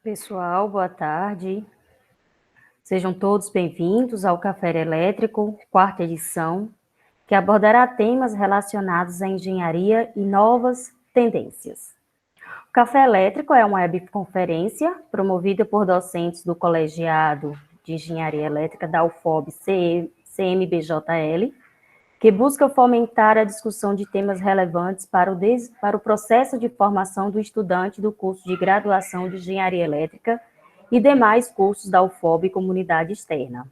Pessoal, boa tarde. Sejam todos bem-vindos ao Café Elétrico, quarta edição, que abordará temas relacionados à engenharia e novas tendências. O Café Elétrico é uma webconferência promovida por docentes do Colegiado de Engenharia Elétrica da UFOB CMBJL, que busca fomentar a discussão de temas relevantes para o processo de formação do estudante do curso de graduação de Engenharia Elétrica e demais cursos da UFOB e comunidade externa.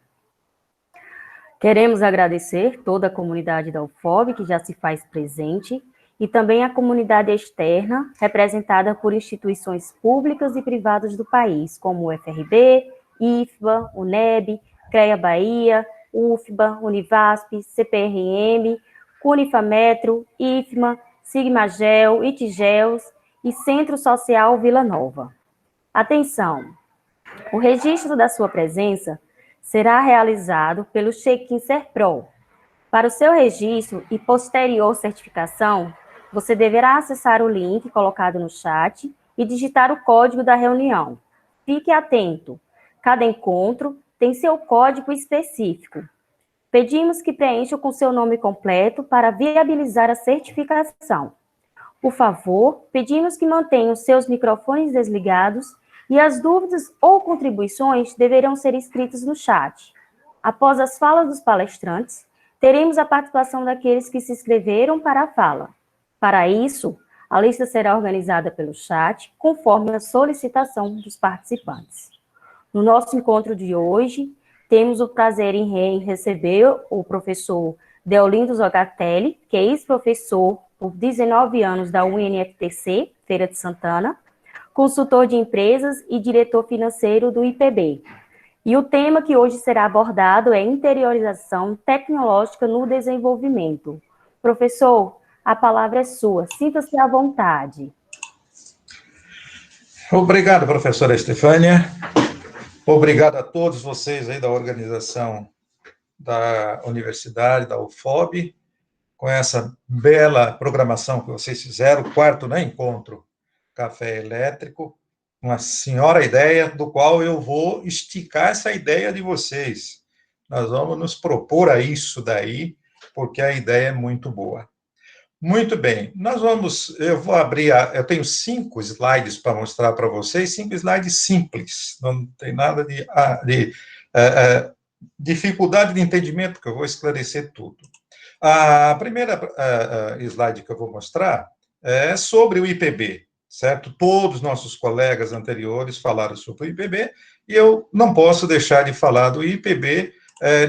Queremos agradecer toda a comunidade da UFOB que já se faz presente e também a comunidade externa, representada por instituições públicas e privadas do país, como o FRB, IFBA, UNEB, CREA Bahia, UFBA, Univasp, CPRM, Cunifametro, IFMA, Sigmagel, ITGELS e Centro Social Vila Nova. Atenção! O registro da sua presença será realizado pelo Check-in Serpro. Para o seu registro e posterior certificação, você deverá acessar o link colocado no chat e digitar o código da reunião. Fique atento, cada encontro tem seu código específico. Pedimos que preencha com seu nome completo para viabilizar a certificação. Por favor, pedimos que mantenham seus microfones desligados e as dúvidas ou contribuições deverão ser escritas no chat. Após as falas dos palestrantes, teremos a participação daqueles que se inscreveram para a fala. Para isso, a lista será organizada pelo chat, conforme a solicitação dos participantes. No nosso encontro de hoje, temos o prazer em receber o professor Deolindo Zogatelli, que é ex-professor por 19 anos da UNFTC, Feira de Santana, consultor de empresas e diretor financeiro do IPB. E o tema que hoje será abordado é interiorização tecnológica no desenvolvimento. Professor, a palavra é sua, sinta-se à vontade. Obrigado, professora Estefânia. Obrigado a todos vocês aí da organização da universidade, da UFOB, com essa bela programação que vocês fizeram, o quarto, né, encontro Café Elétrico, uma senhora ideia, do qual eu vou esticar essa ideia de vocês. Nós vamos nos propor a isso daí, porque a ideia é muito boa. Muito bem, eu vou abrir, eu tenho 5 slides para mostrar para vocês, 5 slides simples, não tem nada de dificuldade de entendimento, porque eu vou esclarecer tudo. A primeira slide que eu vou mostrar é sobre o IPB, certo? Todos os nossos colegas anteriores falaram sobre o IPB, e eu não posso deixar de falar do IPB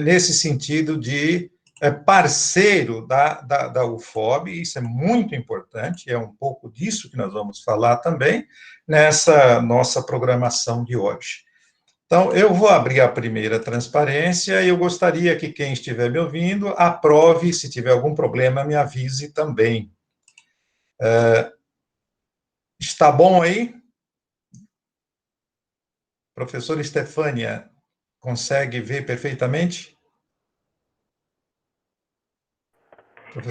nesse sentido de parceiro da UFOB, isso é muito importante, é um pouco disso que nós vamos falar também nessa nossa programação de hoje. Então, eu vou abrir a primeira transparência e eu gostaria que quem estiver me ouvindo aprove, se tiver algum problema, me avise também. Está bom aí? Professora Estefânia, consegue ver perfeitamente?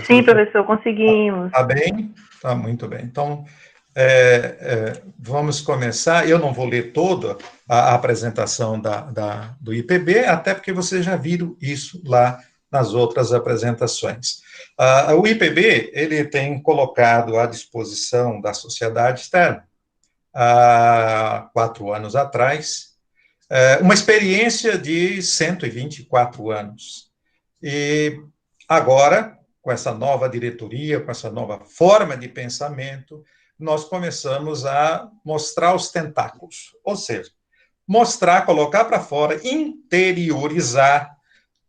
Sim, professor, conseguimos. Está bem? Está muito bem. Então, vamos começar. Eu não vou ler toda a apresentação do IPB, até porque vocês já viram isso lá nas outras apresentações. O IPB, ele tem colocado à disposição da sociedade externa, há 4 anos atrás, uma experiência de 124 anos. E agora, com essa nova diretoria, com essa nova forma de pensamento, nós começamos a mostrar os tentáculos, ou seja, mostrar, colocar para fora, interiorizar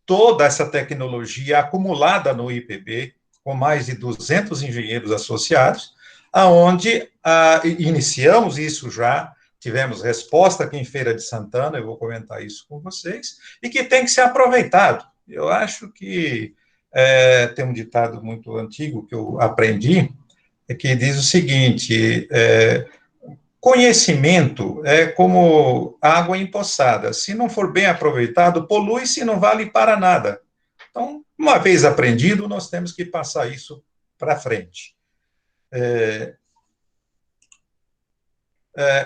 toda essa tecnologia acumulada no IPB, com mais de 200 engenheiros associados, aonde iniciamos isso já, tivemos resposta aqui em Feira de Santana, eu vou comentar isso com vocês, e que tem que ser aproveitado. Eu acho que tem um ditado muito antigo que eu aprendi, que diz o seguinte: conhecimento é como água empoçada. Se não for bem aproveitado, polui-se e não vale para nada. Então, uma vez aprendido, nós temos que passar isso para frente.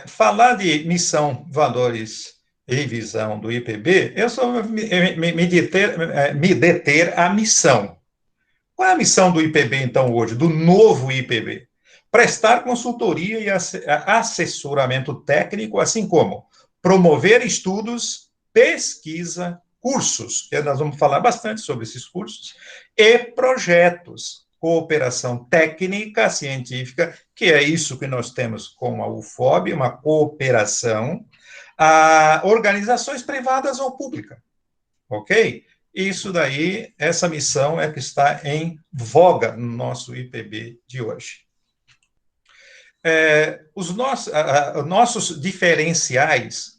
falar de missão, valores e visão do IPB, eu só vou me deter à missão. Qual é a missão do IPB, então, hoje, do novo IPB? Prestar consultoria e assessoramento técnico, assim como promover estudos, pesquisa, cursos, que nós vamos falar bastante sobre esses cursos, e projetos, cooperação técnica, científica, que é isso que nós temos com a UFOB, uma cooperação, a organizações privadas ou públicas, ok? Isso daí, essa missão é que está em voga no nosso IPB de hoje. Os nossos diferenciais,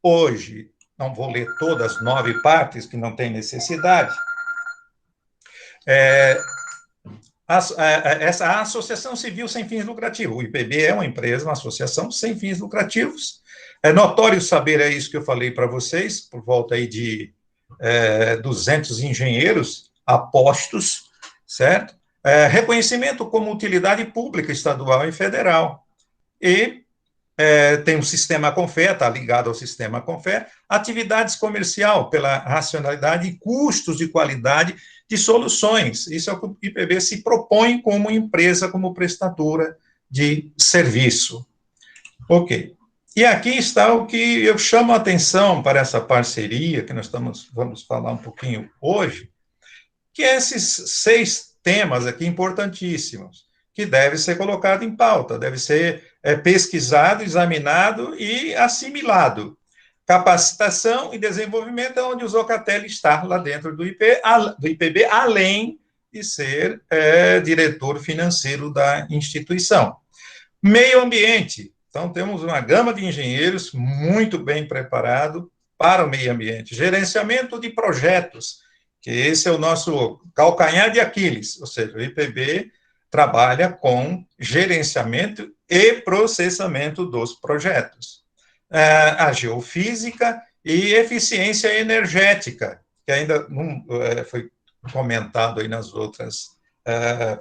hoje, não vou ler todas as 9 partes, que não tem necessidade, essa Associação Civil Sem Fins Lucrativos, o IPB é uma empresa, uma associação sem fins lucrativos, é notório saber, é isso que eu falei para vocês, por volta aí de 200 engenheiros apostos, certo? Reconhecimento como utilidade pública estadual e federal. E tem um sistema Confé, está ligado ao sistema Confé, atividades comercial pela racionalidade e custos de qualidade de soluções. Isso é o que o IPB se propõe como empresa, como prestadora de serviço. Ok. E aqui está o que eu chamo a atenção para essa parceria, que nós vamos falar um pouquinho hoje, que é esses 6 temas aqui importantíssimos, que deve ser colocado em pauta, deve ser pesquisado, examinado e assimilado. Capacitação e desenvolvimento é onde o Zocatelli está lá dentro do IPB, além de ser diretor financeiro da instituição. Meio ambiente. Então, temos uma gama de engenheiros muito bem preparado para o meio ambiente. Gerenciamento de projetos, que esse é o nosso calcanhar de Aquiles, ou seja, o IPB trabalha com gerenciamento e processamento dos projetos. A geofísica e eficiência energética, que ainda não foi comentado aí nas outras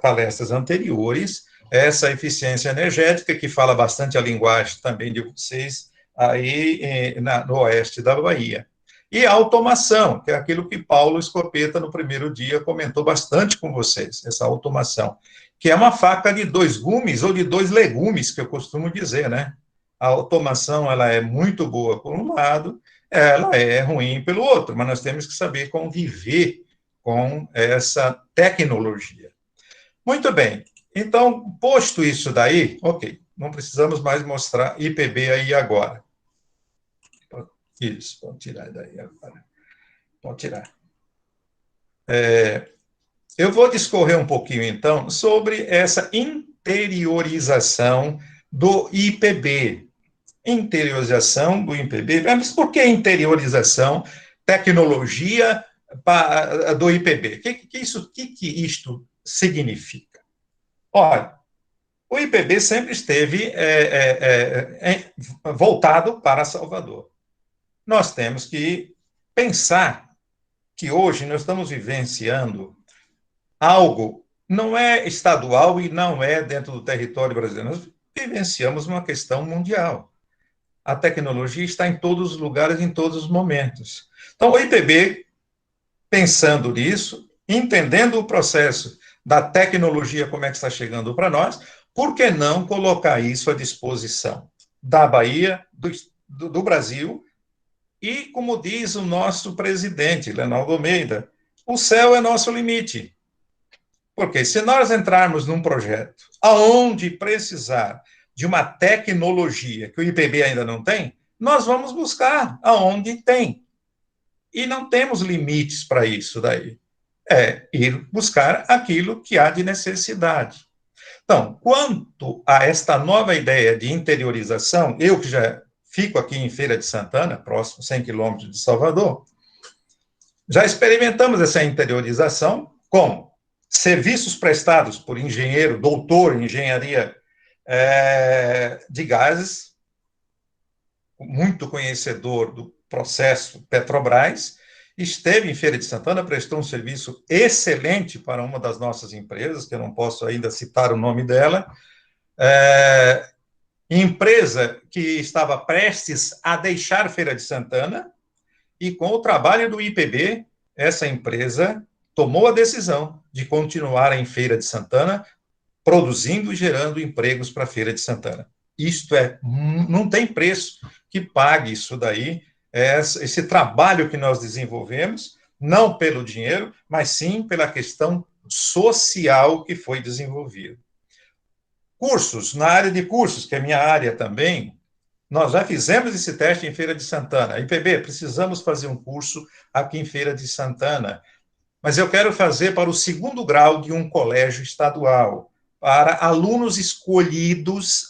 palestras anteriores, essa eficiência energética, que fala bastante a linguagem também de vocês, aí no oeste da Bahia. E a automação, que é aquilo que Paulo Escopeta, no primeiro dia, comentou bastante com vocês, essa automação, que é uma faca de 2 gumes, ou de 2 legumes, que eu costumo dizer, né? A automação, ela é muito boa por um lado, ela é ruim pelo outro, mas nós temos que saber conviver com essa tecnologia. Muito bem. Então, posto isso daí, ok, não precisamos mais mostrar IPB aí agora. Isso, vamos tirar daí agora. Vamos tirar. Eu vou discorrer um pouquinho, então, sobre essa interiorização do IPB. Interiorização do IPB. Mas por que interiorização, tecnologia do IPB? O que isto significa? Olha, o IPB sempre esteve voltado para Salvador. Nós temos que pensar que hoje nós estamos vivenciando algo, não é estadual e não é dentro do território brasileiro, nós vivenciamos uma questão mundial. A tecnologia está em todos os lugares, em todos os momentos. Então, o IPB, pensando nisso, entendendo o processo da tecnologia, como é que está chegando para nós, por que não colocar isso à disposição da Bahia, do Brasil, e, como diz o nosso presidente, Leonardo Almeida, o céu é nosso limite. Porque se nós entrarmos num projeto aonde precisar de uma tecnologia que o IPB ainda não tem, nós vamos buscar aonde tem. E não temos limites para isso daí. É ir buscar aquilo que há de necessidade. Então, quanto a esta nova ideia de interiorização, eu que já fico aqui em Feira de Santana, próximo 100 quilômetros de Salvador, já experimentamos essa interiorização com serviços prestados por engenheiro, doutor em engenharia de gases, muito conhecedor do processo Petrobras, esteve em Feira de Santana, prestou um serviço excelente para uma das nossas empresas, que eu não posso ainda citar o nome dela, empresa que estava prestes a deixar Feira de Santana, e com o trabalho do IPB, essa empresa tomou a decisão de continuar em Feira de Santana, produzindo e gerando empregos para a Feira de Santana. Isto não tem preço que pague isso daí, esse trabalho que nós desenvolvemos, não pelo dinheiro, mas sim pela questão social que foi desenvolvida. Cursos, na área de cursos, que é minha área também, nós já fizemos esse teste em Feira de Santana. IPB, precisamos fazer um curso aqui em Feira de Santana, mas eu quero fazer para o 2º grau de um colégio estadual, para alunos escolhidos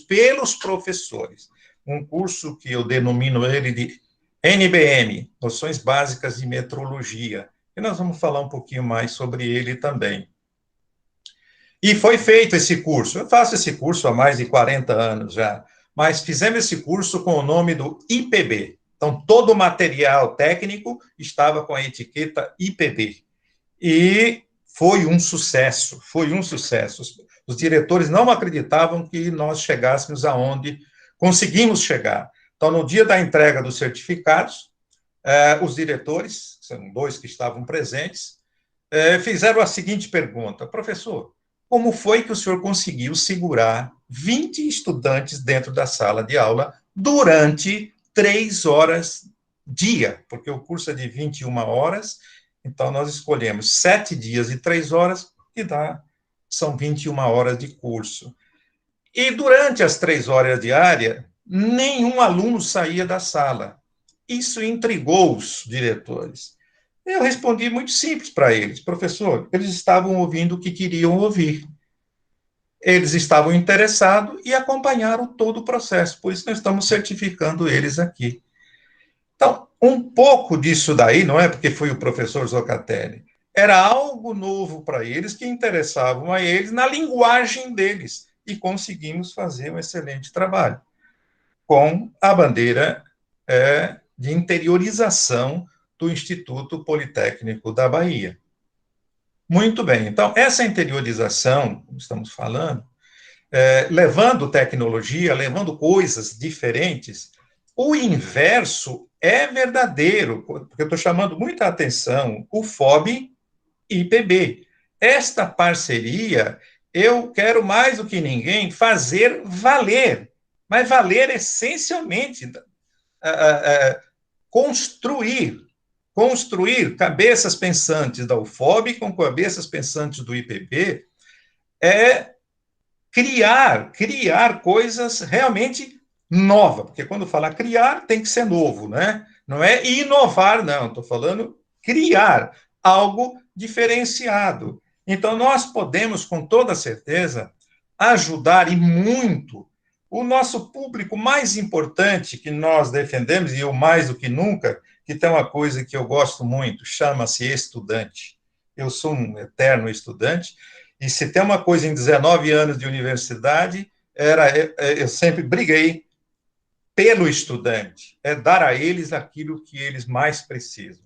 pelos professores. Um curso que eu denomino ele de NBM, Noções Básicas de Metrologia, e nós vamos falar um pouquinho mais sobre ele também. E foi feito esse curso. Eu faço esse curso há mais de 40 anos já, mas fizemos esse curso com o nome do IPB. Então, todo o material técnico estava com a etiqueta IPB. E foi um sucesso, foi um sucesso. Os diretores não acreditavam que nós chegássemos aonde conseguimos chegar. Então, no dia da entrega dos certificados, os diretores, são 2 que estavam presentes, fizeram a seguinte pergunta: professor, como foi que o senhor conseguiu segurar 20 estudantes dentro da sala de aula durante 3 horas dia? Porque o curso é de 21 horas, então nós escolhemos 7 dias e 3 horas, e são 21 horas de curso. E durante as 3 horas diárias, nenhum aluno saía da sala. Isso intrigou os diretores. Eu respondi muito simples para eles: professor, eles estavam ouvindo o que queriam ouvir. Eles estavam interessados e acompanharam todo o processo, por isso nós estamos certificando eles aqui. Então, um pouco disso daí, não é porque foi o professor Zocatelli, era algo novo para eles, que interessavam a eles na linguagem deles, e conseguimos fazer um excelente trabalho, com a bandeira de interiorização do Instituto Politécnico da Bahia. Muito bem, então, essa interiorização, estamos falando, levando tecnologia, levando coisas diferentes, o inverso é verdadeiro, porque eu estou chamando muita atenção, o FOB e IPB. Esta parceria, eu quero mais do que ninguém fazer valer, mas valer essencialmente, construir cabeças pensantes da UFOB com cabeças pensantes do IPB, criar coisas realmente novas, porque quando falar criar, tem que ser novo, né? Não é inovar, não, estou falando criar algo diferenciado. Então, nós podemos, com toda certeza, ajudar e muito o nosso público mais importante que nós defendemos, e eu mais do que nunca, que tem uma coisa que eu gosto muito, chama-se estudante. Eu sou um eterno estudante, e se tem uma coisa em 19 anos de universidade, eu sempre briguei pelo estudante, é dar a eles aquilo que eles mais precisam.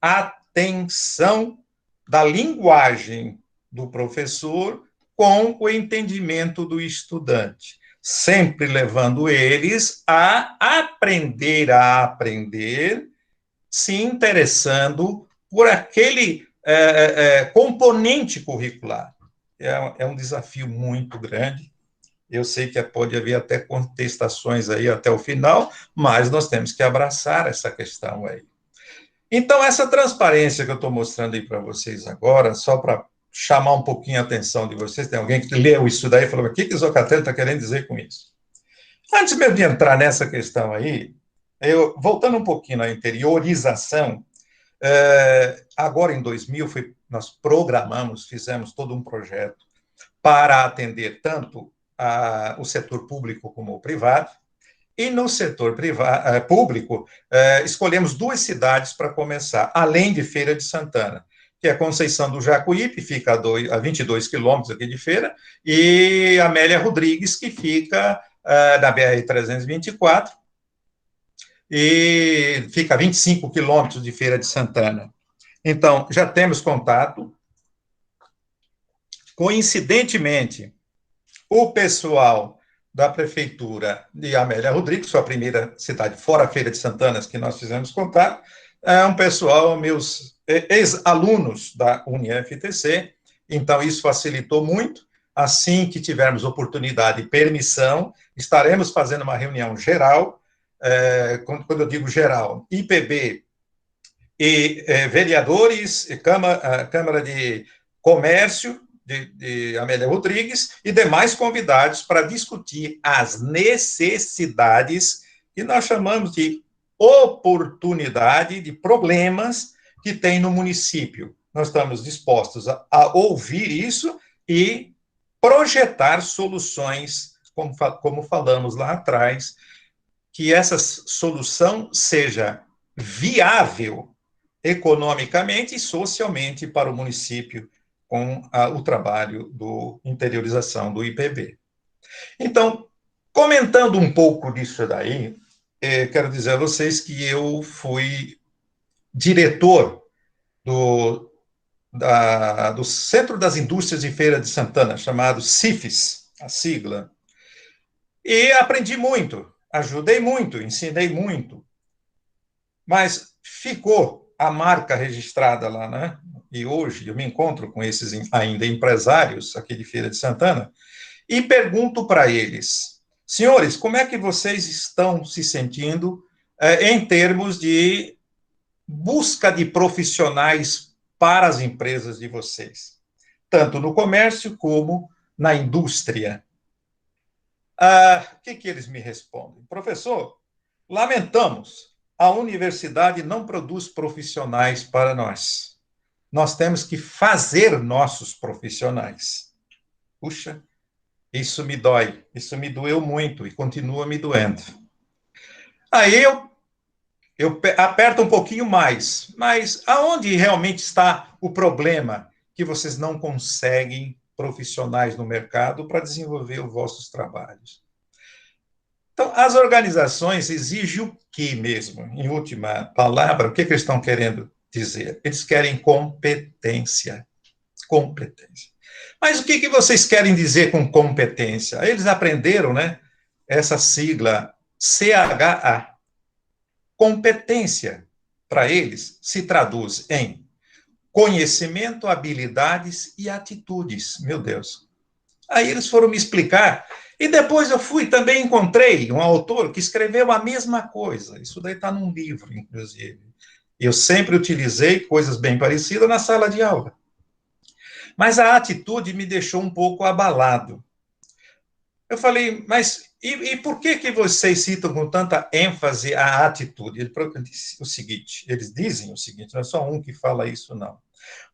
Atenção da linguagem do professor com o entendimento do estudante, sempre levando eles a aprender, se interessando por aquele componente curricular. É um desafio muito grande. Eu sei que pode haver até contestações aí até o final, mas nós temos que abraçar essa questão aí. Então, essa transparência que eu estou mostrando aí para vocês agora, só para chamar um pouquinho a atenção de vocês, tem alguém que leu isso daí e falou: o que o Zocatelli está querendo dizer com isso? Antes mesmo de entrar nessa questão aí, voltando um pouquinho na interiorização, agora em 2000, nós fizemos todo um projeto para atender tanto o setor público como o privado, e no setor público, escolhemos 2 cidades para começar, além de Feira de Santana, que é Conceição do Jacuípe, fica a 22 quilômetros aqui de Feira, e Amélia Rodrigues, que fica na BR-324, e fica a 25 quilômetros de Feira de Santana. Então, já temos contato. Coincidentemente, o pessoal da Prefeitura de Amélia Rodrigues, sua primeira cidade fora a Feira de Santana, que nós fizemos contato, é um pessoal, meus ex-alunos da UniFTC, então isso facilitou muito. Assim que tivermos oportunidade e permissão, estaremos fazendo uma reunião geral, quando eu digo geral, IPB e vereadores, e Câmara de Comércio de Amélia Rodrigues e demais convidados para discutir as necessidades que nós chamamos de oportunidade, de problemas que tem no município. Nós estamos dispostos a ouvir isso e projetar soluções, como falamos lá atrás, que essa solução seja viável economicamente e socialmente para o município com o trabalho do interiorização do IPB. Então, comentando um pouco disso daí, quero dizer a vocês que eu fui diretor do Centro das Indústrias de Feira de Santana, chamado CIFES, a sigla, e aprendi muito, ajudei muito, ensinei muito, mas ficou a marca registrada lá, né? E hoje eu me encontro com esses ainda empresários aqui de Feira de Santana e pergunto para eles, senhores, como é que vocês estão se sentindo em termos de busca de profissionais para as empresas de vocês, tanto no comércio como na indústria? O que eles me respondem? Professor, lamentamos, a universidade não produz profissionais para nós. Nós temos que fazer nossos profissionais. Puxa, isso me dói, isso me doeu muito e continua me doendo. Aí eu aperto um pouquinho mais, mas aonde realmente está o problema que vocês não conseguem profissionais no mercado para desenvolver os vossos trabalhos? Então, as organizações exigem o que mesmo? Em última palavra, o que eles estão querendo dizer? Eles querem competência. Competência. Mas o que vocês querem dizer com competência? Eles aprenderam, né? Essa sigla CHA. Competência, para eles, se traduz em conhecimento, habilidades e atitudes. Meu Deus. Aí eles foram me explicar. E depois eu também encontrei um autor que escreveu a mesma coisa. Isso daí está num livro, inclusive. Eu sempre utilizei coisas bem parecidas na sala de aula. Mas a atitude me deixou um pouco abalado. Eu falei, mas e por que vocês citam com tanta ênfase a atitude? Eles dizem o seguinte, não é só um que fala isso, não.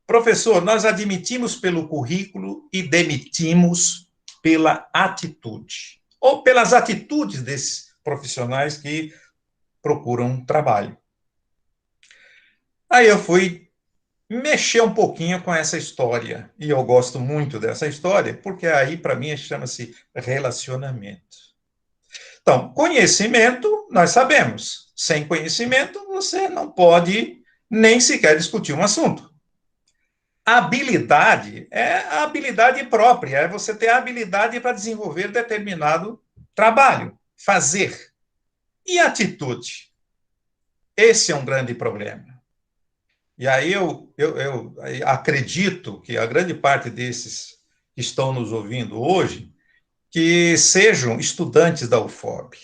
Professor, nós admitimos pelo currículo e demitimos pela atitude, ou pelas atitudes desses profissionais que procuram trabalho. Aí eu fui mexer um pouquinho com essa história, e eu gosto muito dessa história, porque aí, para mim, chama-se relacionamento. Então, conhecimento, nós sabemos. Sem conhecimento, você não pode nem sequer discutir um assunto. Habilidade é a habilidade própria, é você ter a habilidade para desenvolver determinado trabalho, fazer. E atitude? Esse é um grande problema. E aí eu acredito que a grande parte desses que estão nos ouvindo hoje, que sejam estudantes da UFOB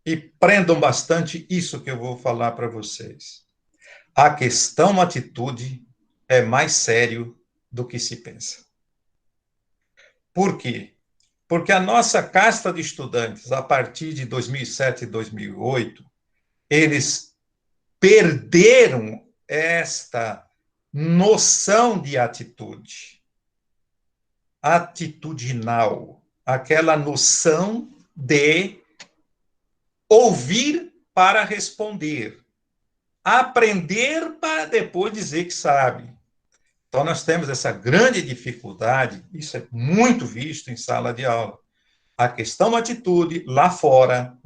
e prendam bastante isso que eu vou falar para vocês. A questão atitude é mais sério do que se pensa. Por quê? Porque a nossa casta de estudantes, a partir de 2007 e 2008, eles perderam esta noção de atitude, atitudinal, aquela noção de ouvir para responder, aprender para depois dizer que sabe. Então, nós temos essa grande dificuldade, isso é muito visto em sala de aula. A questão atitude, lá fora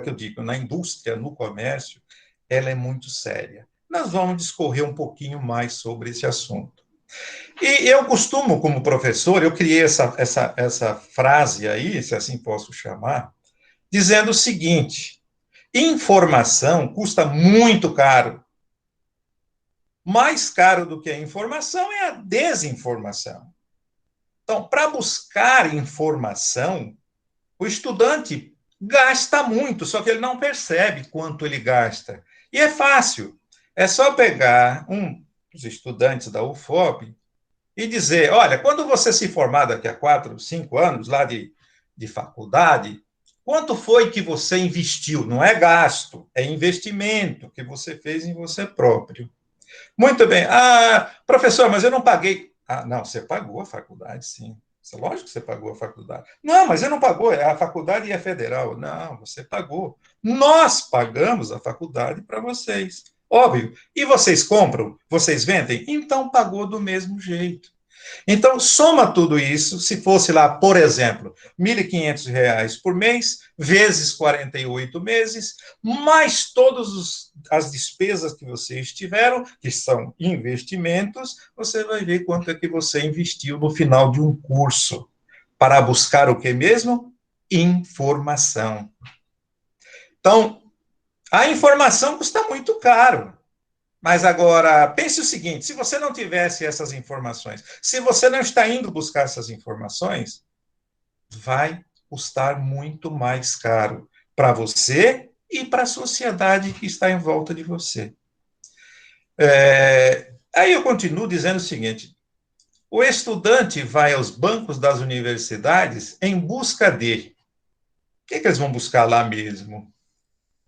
que eu digo, na indústria, no comércio, ela é muito séria. Nós vamos discorrer um pouquinho mais sobre esse assunto. E eu costumo, como professor, eu criei essa frase aí, se assim posso chamar, dizendo o seguinte: informação custa muito caro. Mais caro do que a informação é a desinformação. Então, para buscar informação, o estudante gasta muito, só que ele não percebe quanto ele gasta. E é fácil. É só pegar dos estudantes da UFOP e dizer, olha, quando você se formar daqui a 4, 5 anos, lá de faculdade, quanto foi que você investiu? Não é gasto, é investimento que você fez em você próprio. Muito bem. Ah, professor, mas eu não paguei. Ah, não, você pagou a faculdade, sim. Lógico que você pagou a faculdade. Não, mas eu não pagou, a faculdade é federal. Não, você pagou. Nós pagamos a faculdade para vocês. Óbvio. E vocês compram? Vocês vendem? Então pagou do mesmo jeito. Então, soma tudo isso, se fosse lá, por exemplo, R$ 1.500 por mês, vezes 48 meses, mais todas as despesas que vocês tiveram, que são investimentos, você vai ver quanto é que você investiu no final de um curso, para buscar o que mesmo? Informação. Então, a informação custa muito caro. Mas agora, pense o seguinte: se você não tivesse essas informações, se você não está indo buscar essas informações, vai custar muito mais caro para você e para a sociedade que está em volta de você. Aí eu continuo dizendo o seguinte: o estudante vai aos bancos das universidades em busca de. O que eles vão buscar lá mesmo?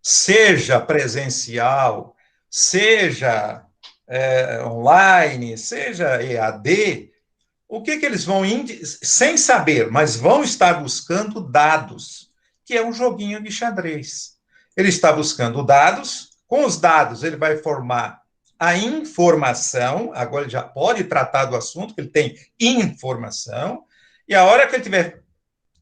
Seja presencial, seja online, seja EAD, o que eles vão, sem saber, mas vão estar buscando dados, que é um joguinho de xadrez. Ele está buscando dados, com os dados ele vai formar a informação, agora ele já pode tratar do assunto, que ele tem informação, e a hora que ele tiver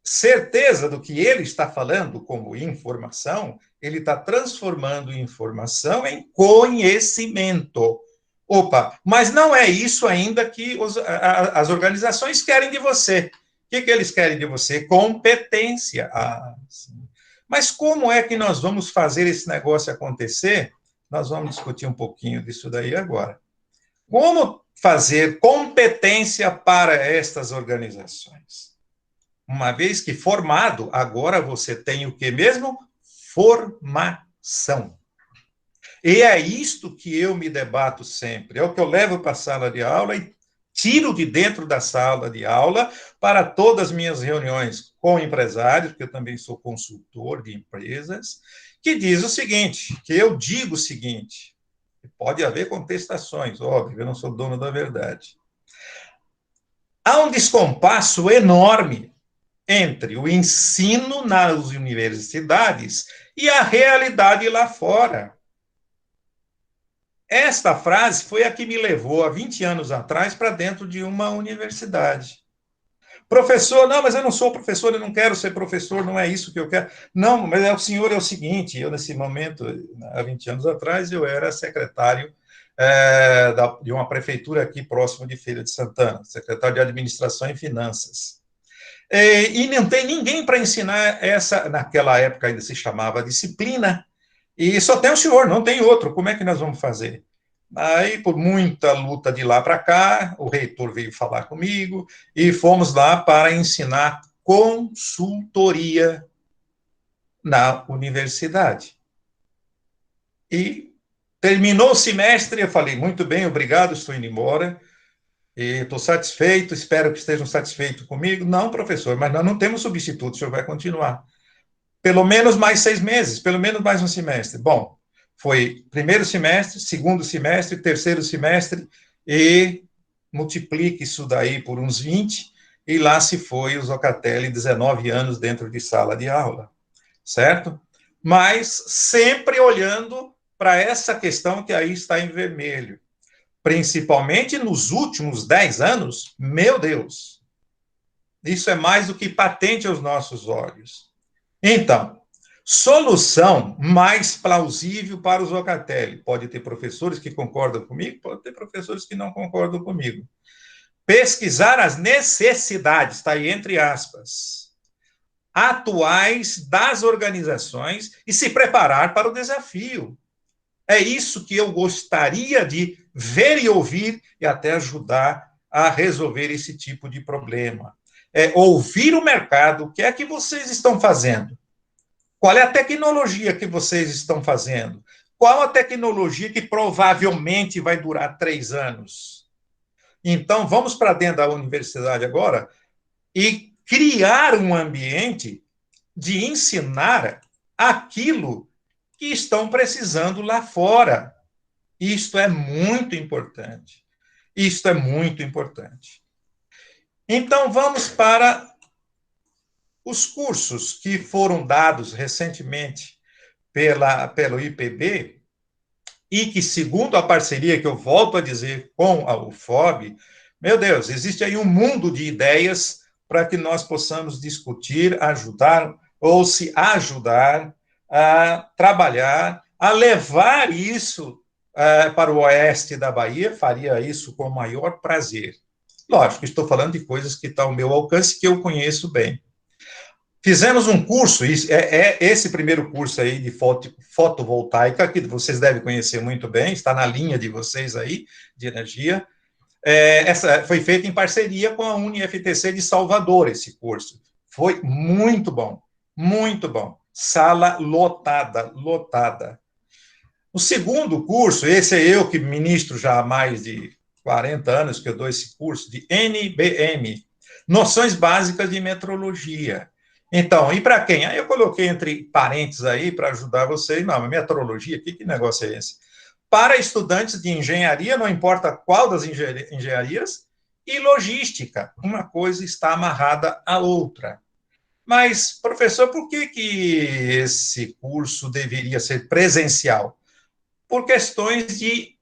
certeza do que ele está falando como informação, ele está transformando informação em conhecimento. Opa, mas não é isso ainda que as organizações querem de você. O que eles querem de você? Competência. Ah, sim. Mas como é que nós vamos fazer esse negócio acontecer? Nós vamos discutir um pouquinho disso daí agora. Como fazer competência para estas organizações? Uma vez que formado, agora você tem o que mesmo? Formação. E é isto que eu me debato sempre. É o que eu levo para a sala de aula e tiro de dentro da sala de aula para todas as minhas reuniões com empresários, porque eu também sou consultor de empresas, que diz o seguinte, que eu digo o seguinte, pode haver contestações, óbvio, eu não sou dono da verdade. Há um descompasso enorme entre o ensino nas universidades e a realidade lá fora. Esta frase foi a que me levou, há 20 anos atrás, para dentro de uma universidade. Professor, não, mas eu não sou professor, eu não quero ser professor, não é isso que eu quero. Não, mas o senhor é o seguinte, eu nesse momento, há 20 anos atrás, eu era secretário de uma prefeitura aqui próximo de Feira de Santana, secretário de Administração e Finanças. E não tem ninguém para ensinar essa, naquela época ainda se chamava disciplina, e só tem o senhor, não tem outro, como é que nós vamos fazer? Aí, por muita luta de lá para cá, o reitor veio falar comigo, e fomos lá para ensinar consultoria na universidade. E terminou o semestre, eu falei, muito bem, obrigado, estou indo embora, e estou satisfeito, espero que estejam satisfeitos comigo. Não, professor, mas nós não temos substituto, o senhor vai continuar. Pelo menos mais 6 meses, pelo menos mais um semestre. Bom, foi primeiro semestre, segundo semestre, terceiro semestre, e multiplique isso daí por uns 20, e lá se foi o Zocatelli, 19 anos dentro de sala de aula, certo? Mas sempre olhando para essa questão que aí está em vermelho. Principalmente nos últimos 10 anos, meu Deus, isso é mais do que patente aos nossos olhos. Então, Solução mais plausível para o Zocatelli. Pode ter professores que concordam comigo, pode ter professores que não concordam comigo. Pesquisar as necessidades, está aí entre aspas, atuais das organizações e se preparar para o desafio. É isso que eu gostaria de ver e ouvir e até ajudar a resolver esse tipo de problema. É ouvir o mercado, o que é que vocês estão fazendo? Qual é a tecnologia que vocês estão fazendo? Qual a tecnologia que provavelmente vai durar 3 anos? Então, vamos para dentro da universidade agora e criar um ambiente de ensinar aquilo que estão precisando lá fora. Isto é muito importante. Isto é muito importante. Então, vamos para os cursos que foram dados recentemente pelo IPB e que, segundo a parceria que eu volto a dizer com a UFOB, meu Deus, existe aí um mundo de ideias para que nós possamos discutir, ajudar ou se ajudar a trabalhar, a levar isso para o oeste da Bahia, faria isso com o maior prazer. Lógico, estou falando de coisas que estão ao meu alcance, que eu conheço bem. Fizemos um curso, esse primeiro curso aí de fotovoltaica, que vocês devem conhecer muito bem, está na linha de vocês aí, de energia. Essa foi feita em parceria com a UniFTC de Salvador, esse curso. Foi muito bom, muito bom. Sala lotada, lotada. O segundo curso, esse é eu que ministro já há mais de 40 anos que eu dou esse curso, de NBM, Noções Básicas de Metrologia. Então, e para quem? Aí eu coloquei entre parênteses aí para ajudar vocês. Não, metrologia, que negócio é esse? Para estudantes de engenharia, não importa qual das engenharias, e logística. Uma coisa está amarrada à outra. Mas, professor, por que esse curso deveria ser presencial? Por questões de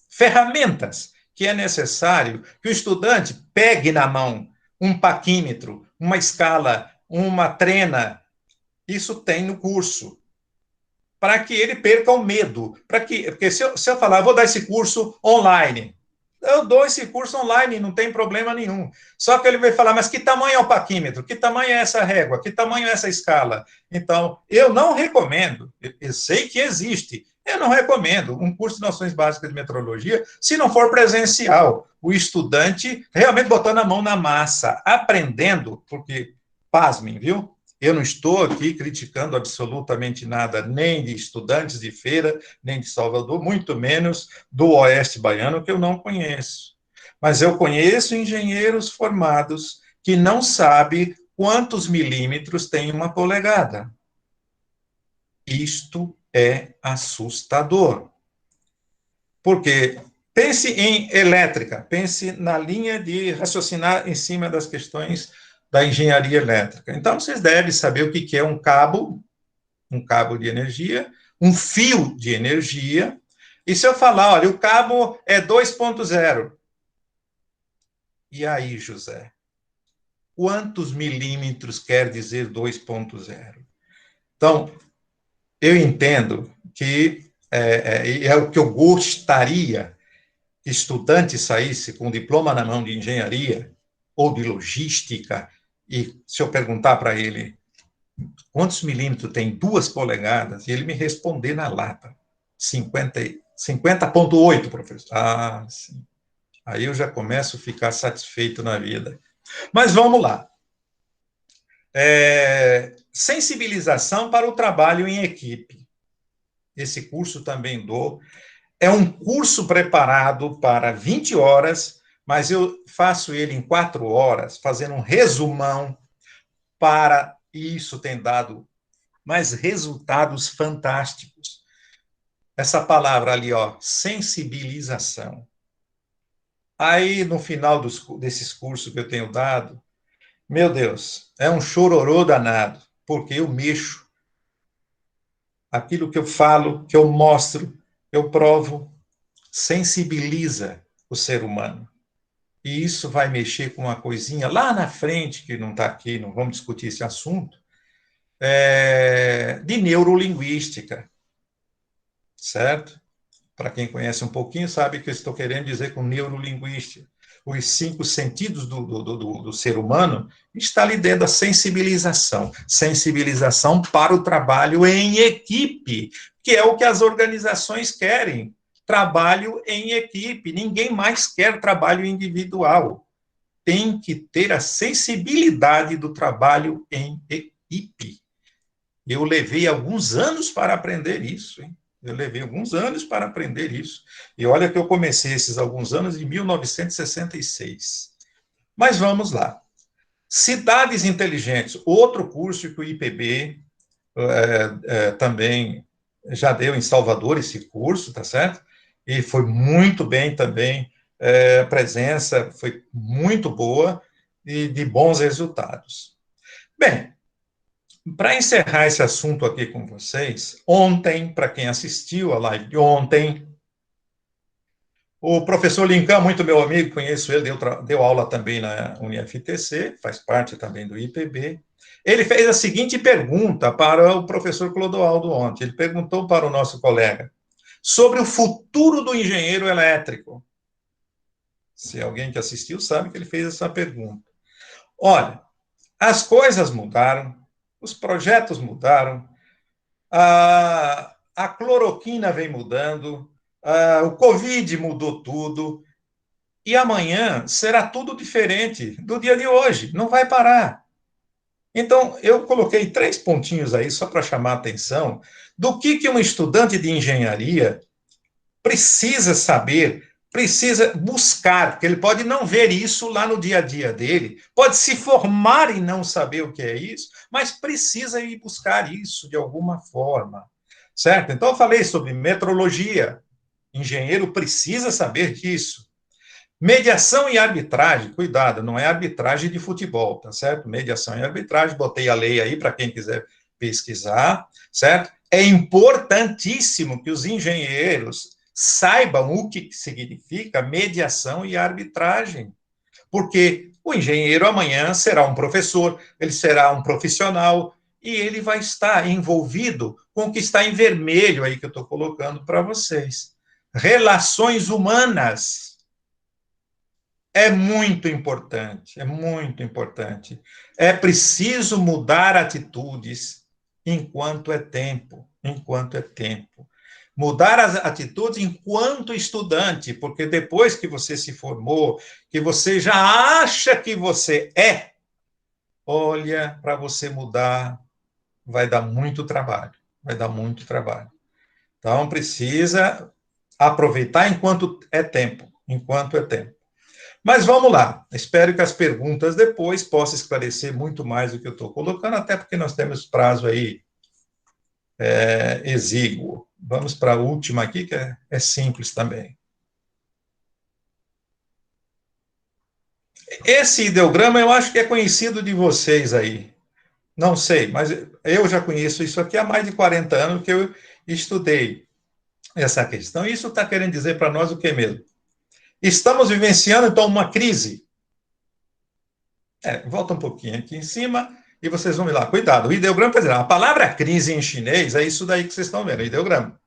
ferramentas que é necessário que o estudante pegue na mão um paquímetro, uma escala, uma trena. Isso tem no curso. Para que ele perca o medo. Porque se eu falar, eu vou dar esse curso online, eu dou esse curso online, não tem problema nenhum. Só que ele vai falar, mas que tamanho é o paquímetro? Que tamanho é essa régua? Que tamanho é essa escala? Então, eu não recomendo, eu sei que existe, eu não recomendo um curso de noções básicas de metrologia se não for presencial. O estudante realmente botando a mão na massa, aprendendo, porque, pasmem, viu? Eu não estou aqui criticando absolutamente nada, nem de estudantes de feira, nem de Salvador, muito menos do Oeste Baiano, que eu não conheço. Mas eu conheço engenheiros formados que não sabem quantos milímetros tem uma polegada. Isto é assustador. Porque pense em elétrica, pense na linha de raciocinar em cima das questões da engenharia elétrica. Então, vocês devem saber o que é um cabo de energia, um fio de energia, e se eu falar, olha, o cabo é 2.0, e aí, José? Quantos milímetros quer dizer 2.0? Então, eu entendo que é o que eu gostaria que estudante saísse com um diploma na mão de engenharia ou de logística, e se eu perguntar para ele quantos milímetros tem 2 polegadas, e ele me responder na lata, 50,8, professor. Ah, sim. Aí eu já começo a ficar satisfeito na vida. Mas vamos lá. Sensibilização para o trabalho em equipe. Esse curso também dou. É um curso preparado para 20 horas, mas eu faço ele em 4 horas, fazendo um resumão para isso tem dado mais resultados fantásticos. Essa palavra ali, ó, sensibilização. Aí, no final desses cursos que eu tenho dado, meu Deus, é um chororô danado, porque eu mexo. Aquilo que eu falo, que eu mostro, eu provo, sensibiliza o ser humano. e isso vai mexer com uma coisinha lá na frente, que não está aqui, não vamos discutir esse assunto, de neurolinguística, certo? Para quem conhece um pouquinho, sabe que eu estou querendo dizer com neurolinguística. Os 5 sentidos do ser humano está ali dentro da sensibilização. Sensibilização para o trabalho em equipe, que é o que as organizações querem. Trabalho em equipe. Ninguém mais quer trabalho individual. Tem que ter a sensibilidade do trabalho em equipe. Eu levei alguns anos para aprender isso, hein? Eu levei alguns anos para aprender isso. E olha que eu comecei esses alguns anos em 1966. Mas vamos lá. Cidades inteligentes, outro curso que o IPB também já deu em Salvador esse curso, tá certo? E foi muito bem também, a presença foi muito boa e de bons resultados. Bem, para encerrar esse assunto aqui com vocês, ontem, para quem assistiu a live de ontem, o professor Lincan, muito meu amigo, conheço ele, deu aula também na UniFTC, faz parte também do IPB. Ele fez a seguinte pergunta para o professor Clodoaldo ontem. Ele perguntou para o nosso colega sobre o futuro do engenheiro elétrico. Se alguém que assistiu sabe que ele fez essa pergunta. Olha, as coisas mudaram, os projetos mudaram, a cloroquina vem mudando, o Covid mudou tudo, e amanhã será tudo diferente do dia de hoje, não vai parar. Então, eu coloquei 3 pontinhos aí, só para chamar a atenção, do que um estudante de engenharia precisa saber, precisa buscar, porque ele pode não ver isso lá no dia a dia dele, pode se formar e não saber o que é isso, mas precisa ir buscar isso de alguma forma, certo? Então, eu falei sobre metrologia, engenheiro precisa saber disso. Mediação e arbitragem, cuidado, não é arbitragem de futebol, tá certo? Mediação e arbitragem, botei a lei aí para quem quiser pesquisar, certo? É importantíssimo que os engenheiros saibam o que significa mediação e arbitragem, porque o engenheiro amanhã será um professor, ele será um profissional, e ele vai estar envolvido com o que está em vermelho aí que eu estou colocando para vocês. Relações humanas. É muito importante, é muito importante. É preciso mudar atitudes enquanto é tempo, enquanto é tempo. Mudar as atitudes enquanto estudante, porque depois que você se formou, que você já acha que você é, olha, para você mudar, vai dar muito trabalho, vai dar muito trabalho. Então, precisa aproveitar enquanto é tempo, enquanto é tempo. Mas vamos lá, espero que as perguntas depois possam esclarecer muito mais do que eu estou colocando, até porque nós temos prazo aí exíguo. Vamos para a última aqui, que é simples também. Esse ideograma eu acho que é conhecido de vocês aí. Não sei, mas eu já conheço isso aqui há mais de 40 anos que eu estudei essa questão. Isso está querendo dizer para nós o que mesmo? Estamos vivenciando, então, uma crise. Volta um pouquinho aqui em cima e vocês vão ver lá. Cuidado, o ideograma, quer dizer, a palavra crise em chinês é isso daí que vocês estão vendo, o ideograma.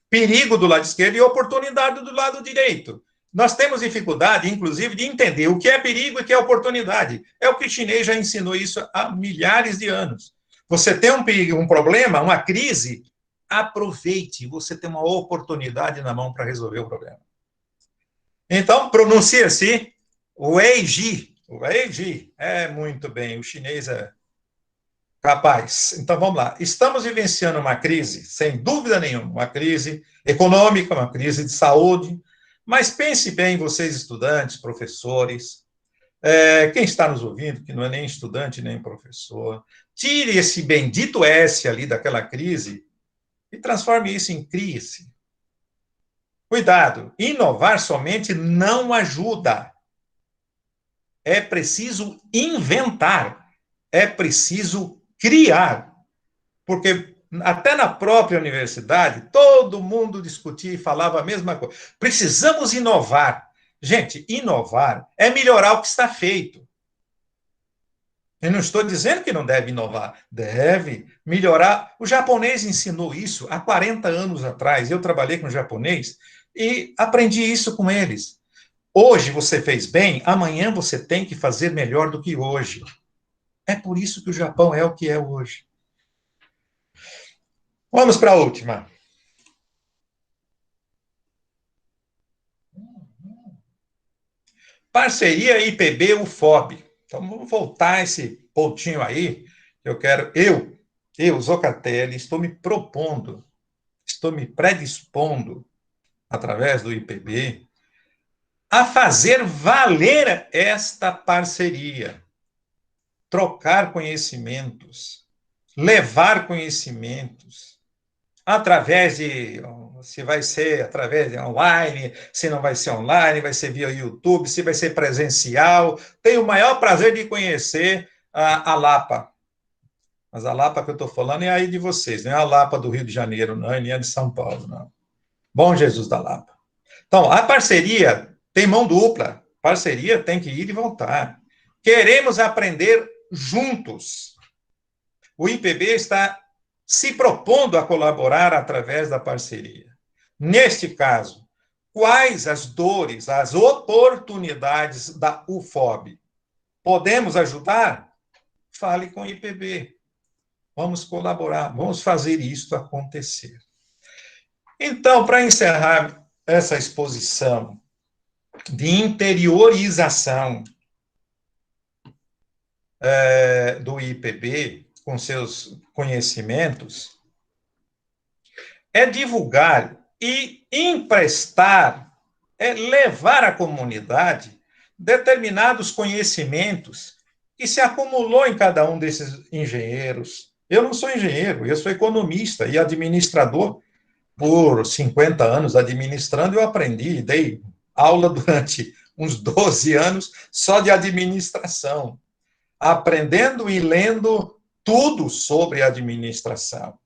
Perigo do lado esquerdo e oportunidade do lado direito. Nós temos dificuldade, inclusive, de entender o que é perigo e o que é oportunidade. É o que o chinês já ensinou isso há milhares de anos. Você tem um perigo, um problema, uma crise, aproveite, você tem uma oportunidade na mão para resolver o problema. Então, pronuncia-se Weiji. Weiji. Muito bem, o chinês é capaz. Então, vamos lá. Estamos vivenciando uma crise, sem dúvida nenhuma, uma crise econômica, uma crise de saúde, mas pense bem, vocês estudantes, professores, quem está nos ouvindo, que não é nem estudante, nem professor, tire esse bendito S ali daquela crise e transforme isso em crise. Cuidado, inovar somente não ajuda. É preciso inventar, é preciso criar, porque até na própria universidade, todo mundo discutia e falava a mesma coisa. Precisamos inovar. Gente, inovar é melhorar o que está feito. Eu não estou dizendo que não deve inovar. Deve melhorar. O japonês ensinou isso há 40 anos atrás. Eu trabalhei com japonês e aprendi isso com eles. Hoje você fez bem, amanhã você tem que fazer melhor do que hoje. É por isso que o Japão é o que é hoje. Vamos para a última. Parceria IPB-UFOB. Então, vamos voltar esse pontinho aí. Eu, Zocatelli, estou me propondo, estou me predispondo, através do IPB, a fazer valer esta parceria. Trocar conhecimentos, levar conhecimentos, através de, se vai ser através de online, se não vai ser online, vai ser via YouTube, se vai ser presencial. Tenho o maior prazer de conhecer a Lapa. Mas a Lapa que eu estou falando é aí de vocês, não é a Lapa do Rio de Janeiro, não, nem a de São Paulo, não. Bom Jesus da Lapa. Então, a parceria tem mão dupla. Parceria tem que ir e voltar. Queremos aprender juntos. O IPB está se propondo a colaborar através da parceria. Neste caso, quais as dores, as oportunidades da UFOB? Podemos ajudar? Fale com o IPB. Vamos colaborar, vamos fazer isso acontecer. Então, para encerrar essa exposição de interiorização do IPB, com seus conhecimentos, é divulgar e emprestar, levar à comunidade determinados conhecimentos que se acumulou em cada um desses engenheiros. Eu não sou engenheiro, eu sou economista e administrador. Por 50 anos administrando, eu aprendi, dei aula durante uns 12 anos só de administração, aprendendo e lendo tudo sobre administração.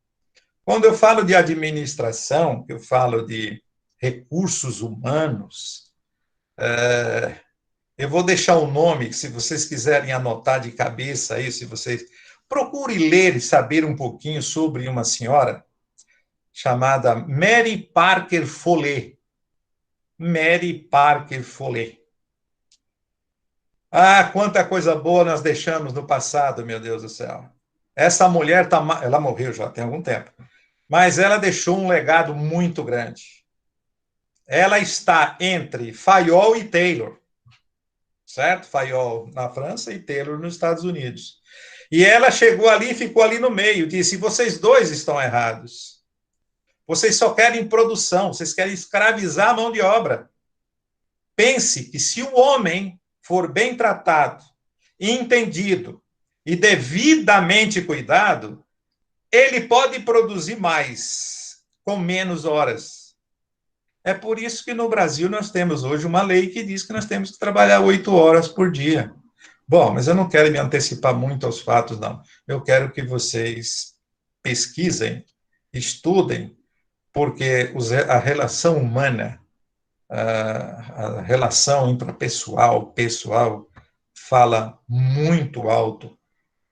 Quando eu falo de administração, eu falo de recursos humanos, eu vou deixar o nome, se vocês quiserem anotar de cabeça aí, se vocês procurem ler e saber um pouquinho sobre uma senhora chamada Mary Parker Follett. Mary Parker Follett. Ah, quanta coisa boa nós deixamos no passado, meu Deus do céu. Essa mulher, ela morreu já tem algum tempo, mas ela deixou um legado muito grande. Ela está entre Fayol e Taylor, certo? Fayol na França e Taylor nos Estados Unidos. E ela chegou ali e ficou ali no meio, disse, vocês dois estão errados. Vocês só querem produção, vocês querem escravizar a mão de obra. Pense que se o homem for bem tratado, entendido e devidamente cuidado, ele pode produzir mais, com menos horas. É por isso que no Brasil nós temos hoje uma lei que diz que nós temos que trabalhar 8 horas por dia. Bom, mas eu não quero me antecipar muito aos fatos, não. Eu quero que vocês pesquisem, estudem, porque a relação humana, a relação intrapessoal, pessoal, fala muito alto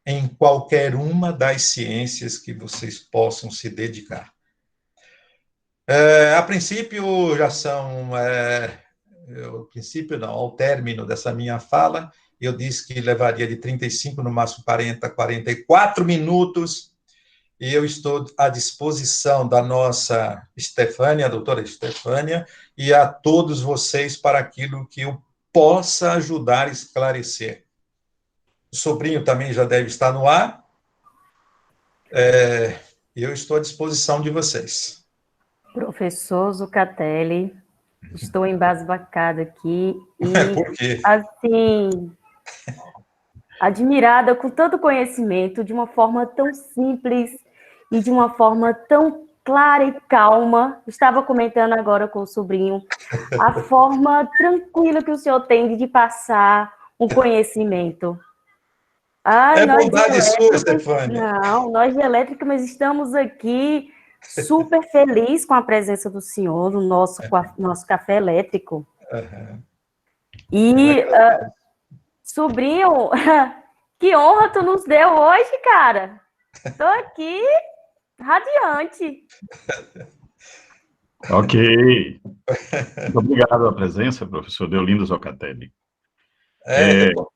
em qualquer uma das ciências que vocês possam se dedicar. A princípio, já são... ao princípio, não, ao término dessa minha fala, eu disse que levaria de 35, no máximo 40, 44 minutos, e eu estou à disposição da nossa Estefânia, a doutora Estefânia, e a todos vocês para aquilo que eu possa ajudar a esclarecer. O sobrinho também já deve estar no ar. Eu estou à disposição de vocês. Professor Zucatelli, estou embasbacada aqui e, por quê? assim, admirada com tanto conhecimento, de uma forma tão simples e de uma forma tão clara e calma. Estava comentando agora com o sobrinho a forma tranquila que o senhor tem de passar um conhecimento. Ai, bondade sua, Estefânia. Não, nós de elétrica, mas estamos aqui super felizes com a presença do senhor no nosso café elétrico. Uhum. E, sobrinho, que honra tu nos deu hoje, cara. Tô aqui radiante. Ok. Muito obrigado pela presença, professor Deolindo Zoccatelli.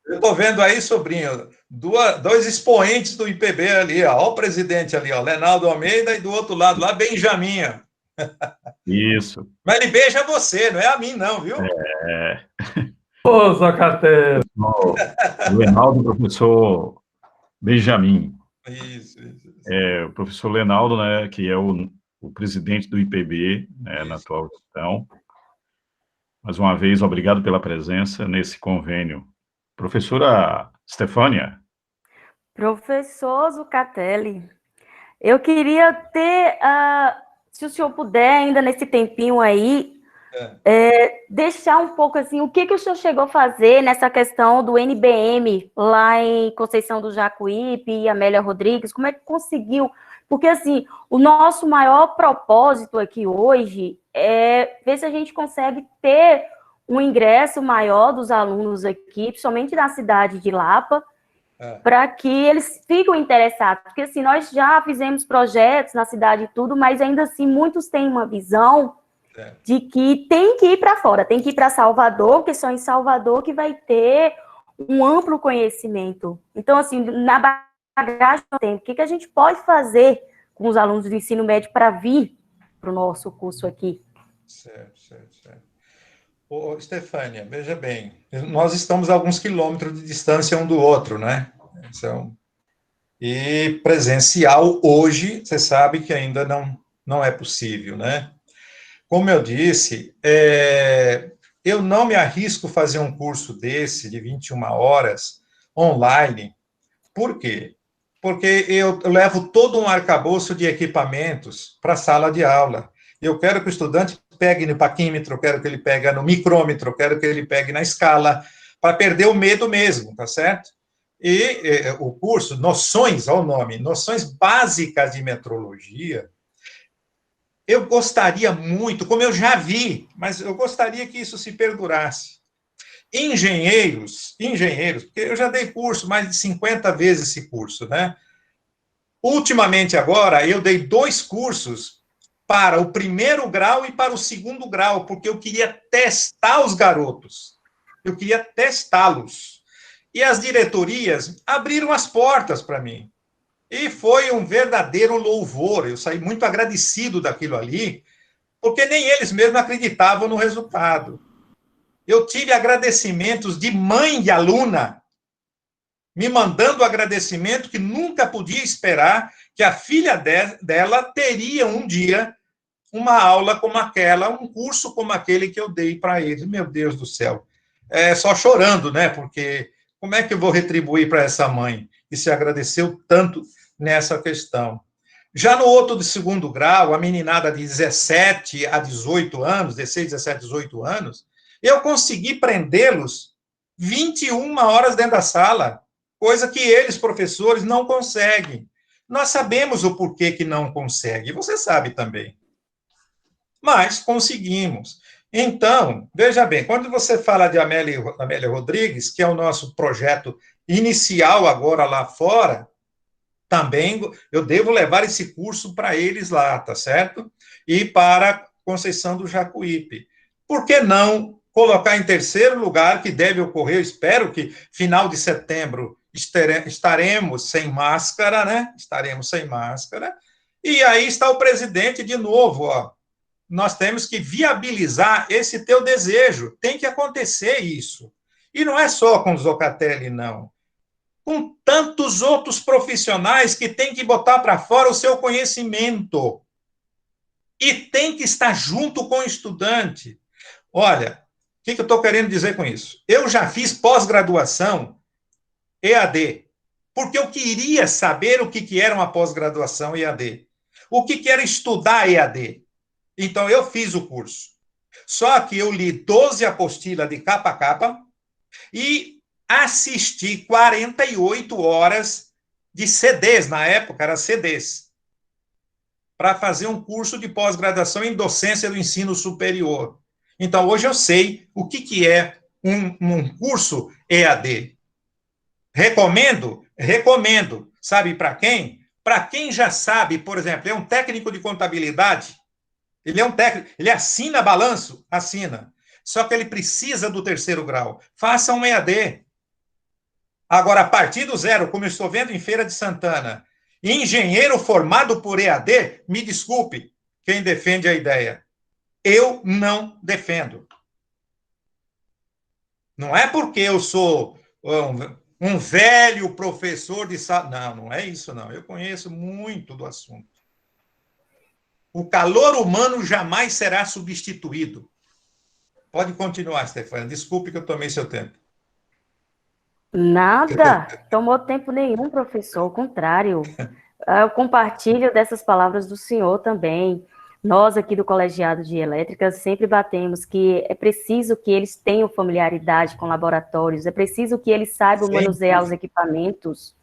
Eu estou vendo aí, sobrinho, dois expoentes do IPB ali, ó. Olha o presidente ali, ó, Lenaldo Almeida, e do outro lado lá, Benjamin. Isso. Mas ele beija você, não é a mim, não, viu? Ô, Zoccatelli! O Lenaldo, professor Benjamin. Isso. O professor Lenaldo, né, que é o presidente do IPB, né, na atual gestão. Mais uma vez, obrigado pela presença nesse convênio. Professora Stefânia. Professor Zoccatelli, eu queria ter, se o senhor puder, ainda nesse tempinho aí, deixar um pouco assim, o que o senhor chegou a fazer nessa questão do NBM lá em Conceição do Jacuípe e Amélia Rodrigues, como é que conseguiu? Porque assim, o nosso maior propósito aqui hoje é ver se a gente consegue ter um ingresso maior dos alunos aqui, principalmente na cidade de Lapa, para que eles fiquem interessados, porque assim, nós já fizemos projetos na cidade e tudo, mas ainda assim, muitos têm uma visão de que tem que ir para fora, tem que ir para Salvador, porque só em Salvador que vai ter um amplo conhecimento. Então, assim, na bagagem do tempo, o que a gente pode fazer com os alunos do ensino médio para vir para o nosso curso aqui? Certo. Ô, Stefânia, veja bem, nós estamos a alguns quilômetros de distância um do outro, né? E presencial hoje, você sabe que ainda não é possível, né? Como eu disse, eu não me arrisco a fazer um curso desse, de 21 horas, online. Por quê? Porque eu levo todo um arcabouço de equipamentos para a sala de aula. Eu quero que o estudante pegue no paquímetro, eu quero que ele pegue no micrômetro, eu quero que ele pegue na escala, para perder o medo mesmo, tá certo? E o curso, Noções, olha o nome, Noções Básicas de Metrologia, eu gostaria muito, como eu já vi, mas eu gostaria que isso se perdurasse. Engenheiros, porque eu já dei curso, mais de 50 vezes esse curso, né? Ultimamente agora, eu dei 2 cursos para o primeiro grau e para o segundo grau, porque eu queria testar os garotos, eu queria testá-los. E as diretorias abriram as portas para mim. E foi um verdadeiro louvor, eu saí muito agradecido daquilo ali, porque nem eles mesmos acreditavam no resultado. Eu tive agradecimentos de mãe de aluna, me mandando agradecimento que nunca podia esperar que a filha dela teria um dia uma aula como aquela, um curso como aquele que eu dei para eles. Meu Deus do céu. Só chorando, né? Porque como é que eu vou retribuir para essa mãe que se agradeceu tanto nessa questão? Já no outro de segundo grau, a meninada de 17 a 18 anos, 16, 17, 18 anos, eu consegui prendê-los 21 horas dentro da sala, coisa que eles, professores, não conseguem. Nós sabemos o porquê que não conseguem, você sabe também. Mas conseguimos. Então, veja bem, quando você fala de Amélia Rodrigues, que é o nosso projeto inicial agora lá fora, também eu devo levar esse curso para eles lá, tá certo? E para Conceição do Jacuípe. Por que não colocar em terceiro lugar, que deve ocorrer, eu espero que final de setembro estaremos sem máscara, né? Estaremos sem máscara. E aí está o presidente de novo, ó. Nós temos que viabilizar esse teu desejo. Tem que acontecer isso. E não é só com o Zoccatelli, não. Com tantos outros profissionais que têm que botar para fora o seu conhecimento. E tem que estar junto com o estudante. Olha, o que eu estou querendo dizer com isso? Eu já fiz pós-graduação EAD, porque eu queria saber o que era uma pós-graduação EAD. O que era estudar EAD. Então, eu fiz o curso. Só que eu li 12 apostilas de capa a capa e assisti 48 horas de CDs, na época era CDs, para fazer um curso de pós-graduação em docência do ensino superior. Então, hoje eu sei o que é um curso EAD. Recomendo? Recomendo. Sabe para quem? Para quem já sabe, por exemplo, é um técnico de contabilidade, ele é um técnico, ele assina balanço? Assina. Só que ele precisa do 3º grau. Faça um EAD. Agora, a partir do zero, como eu estou vendo em Feira de Santana, engenheiro formado por EAD, me desculpe, quem defende a ideia. Eu não defendo. Não é porque eu sou um velho professor de sala. Não, não é isso, não. Eu conheço muito do assunto. O calor humano jamais será substituído. Pode continuar, Stefania. Desculpe que eu tomei seu tempo. Nada, tomou tempo nenhum, professor, ao contrário. Eu compartilho dessas palavras do senhor também. Nós aqui do Colegiado de Elétrica sempre batemos que é preciso que eles tenham familiaridade com laboratórios, é preciso que eles saibam manusear os equipamentos,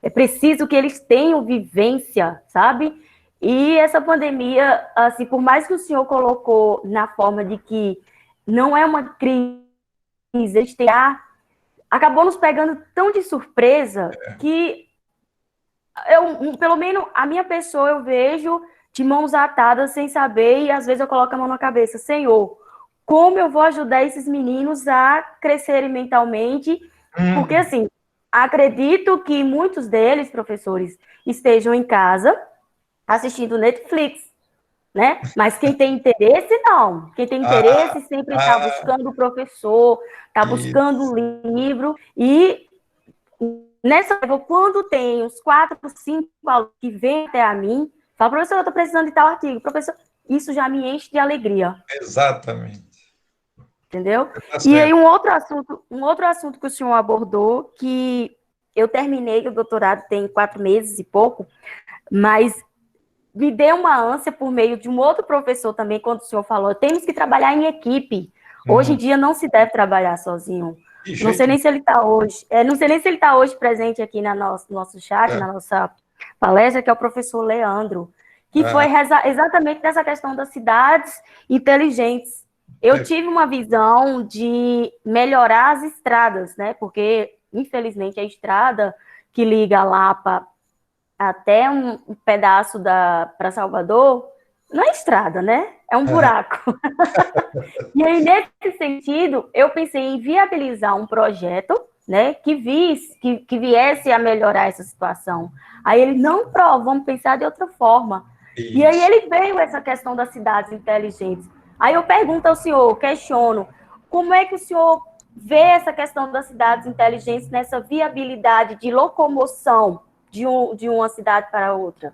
é preciso que eles tenham vivência, sabe? E essa pandemia, assim, por mais que o senhor colocou na forma de que não é uma crise, a gente tem acabou nos pegando tão de surpresa que pelo menos a minha pessoa eu vejo de mãos atadas sem saber e às vezes eu coloco a mão na cabeça, Senhor, como eu vou ajudar esses meninos a crescerem mentalmente? Porque assim, acredito que muitos deles, professores, estejam em casa assistindo Netflix, né? Mas quem tem interesse, não. Quem tem interesse sempre está buscando o professor, está buscando o livro. E nessa, quando tem os 4, 5 alunos que vêm até a mim, fala, professor, eu estou precisando de tal artigo. Professor, isso já me enche de alegria. Exatamente. Entendeu? E aí um outro assunto que o senhor abordou, que eu terminei o doutorado tem 4 meses e pouco, mas me deu uma ânsia por meio de um outro professor também, quando o senhor falou, temos que trabalhar em equipe. Hoje em dia não se deve trabalhar sozinho. Não sei nem se ele está hoje. Não sei nem se ele está hoje presente aqui no nosso chat, na nossa palestra, que é o professor Leandro, que foi exatamente nessa questão das cidades inteligentes. Eu tive uma visão de melhorar as estradas, né? Porque, infelizmente, a estrada que liga a Lapa até um pedaço para Salvador, não é estrada, né? É um buraco. E aí, nesse sentido, eu pensei em viabilizar um projeto, né, que viesse a melhorar essa situação. Aí ele, não, vamos pensar de outra forma. Isso. E aí ele veio essa questão das cidades inteligentes. Aí eu pergunto ao senhor, questiono, como é que o senhor vê essa questão das cidades inteligentes nessa viabilidade de locomoção de uma cidade para outra?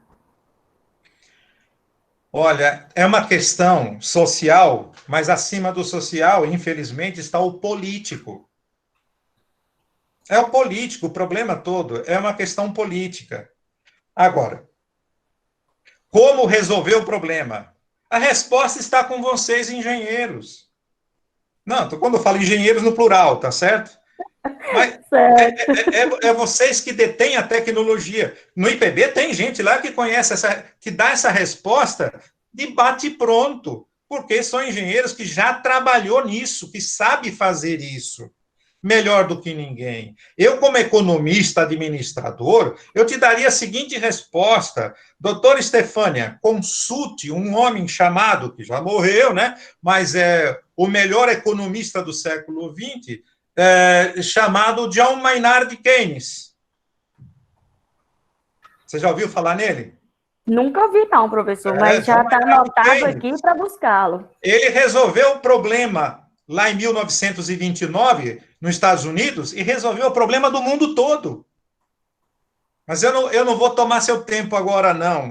Olha, é uma questão social, mas acima do social, infelizmente, está o político. É o político, o problema todo é uma questão política. Agora, como resolver o problema? A resposta está com vocês, engenheiros. Não, quando eu falo engenheiros no plural, tá certo? Mas é vocês que detêm a tecnologia. No IPB tem gente lá que conhece que dá essa resposta de bate-pronto, porque são engenheiros que já trabalhou nisso, que sabe fazer isso melhor do que ninguém. Eu, como economista, administrador, eu te daria a seguinte resposta. Doutora Stefania, consulte um homem chamado, que já morreu, né? Mas é o melhor economista do século XX, chamado John Maynard Keynes. Você já ouviu falar nele? Nunca ouvi não, professor, mas já está anotado aqui para buscá-lo. Ele resolveu o problema lá em 1929, nos Estados Unidos, e resolveu o problema do mundo todo. Mas eu não vou tomar seu tempo agora, não.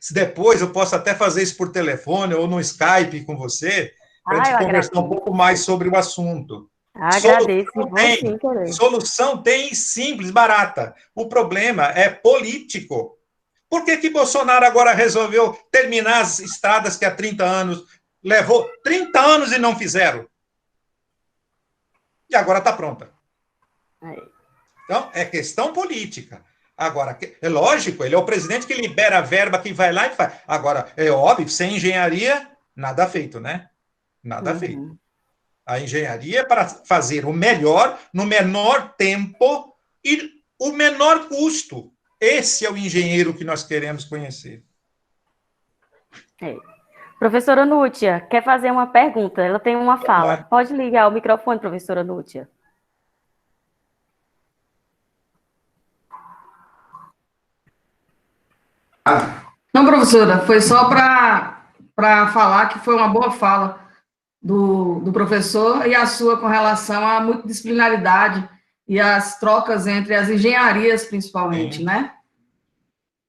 Se depois eu posso até fazer isso por telefone ou no Skype com você, para a gente conversar um pouco mais sobre o assunto. Agradeço. Solução tem simples, barata. O problema é político. Por que Bolsonaro agora resolveu terminar as estradas que há 30 anos levou 30 anos e não fizeram? E agora está pronta. Então, é questão política. Agora, é lógico, ele é o presidente que libera a verba, que vai lá e faz. Agora, é óbvio, sem engenharia, nada feito, né? Nada feito. A engenharia é para fazer o melhor no menor tempo e o menor custo. Esse é o engenheiro que nós queremos conhecer. Professora Nútia, quer fazer uma pergunta? Ela tem uma fala. Lá. Pode ligar o microfone, professora Nútia. Não, professora, foi só para falar que foi uma boa fala do professor e a sua com relação à multidisciplinaridade e as trocas entre as engenharias, principalmente, Sim. né?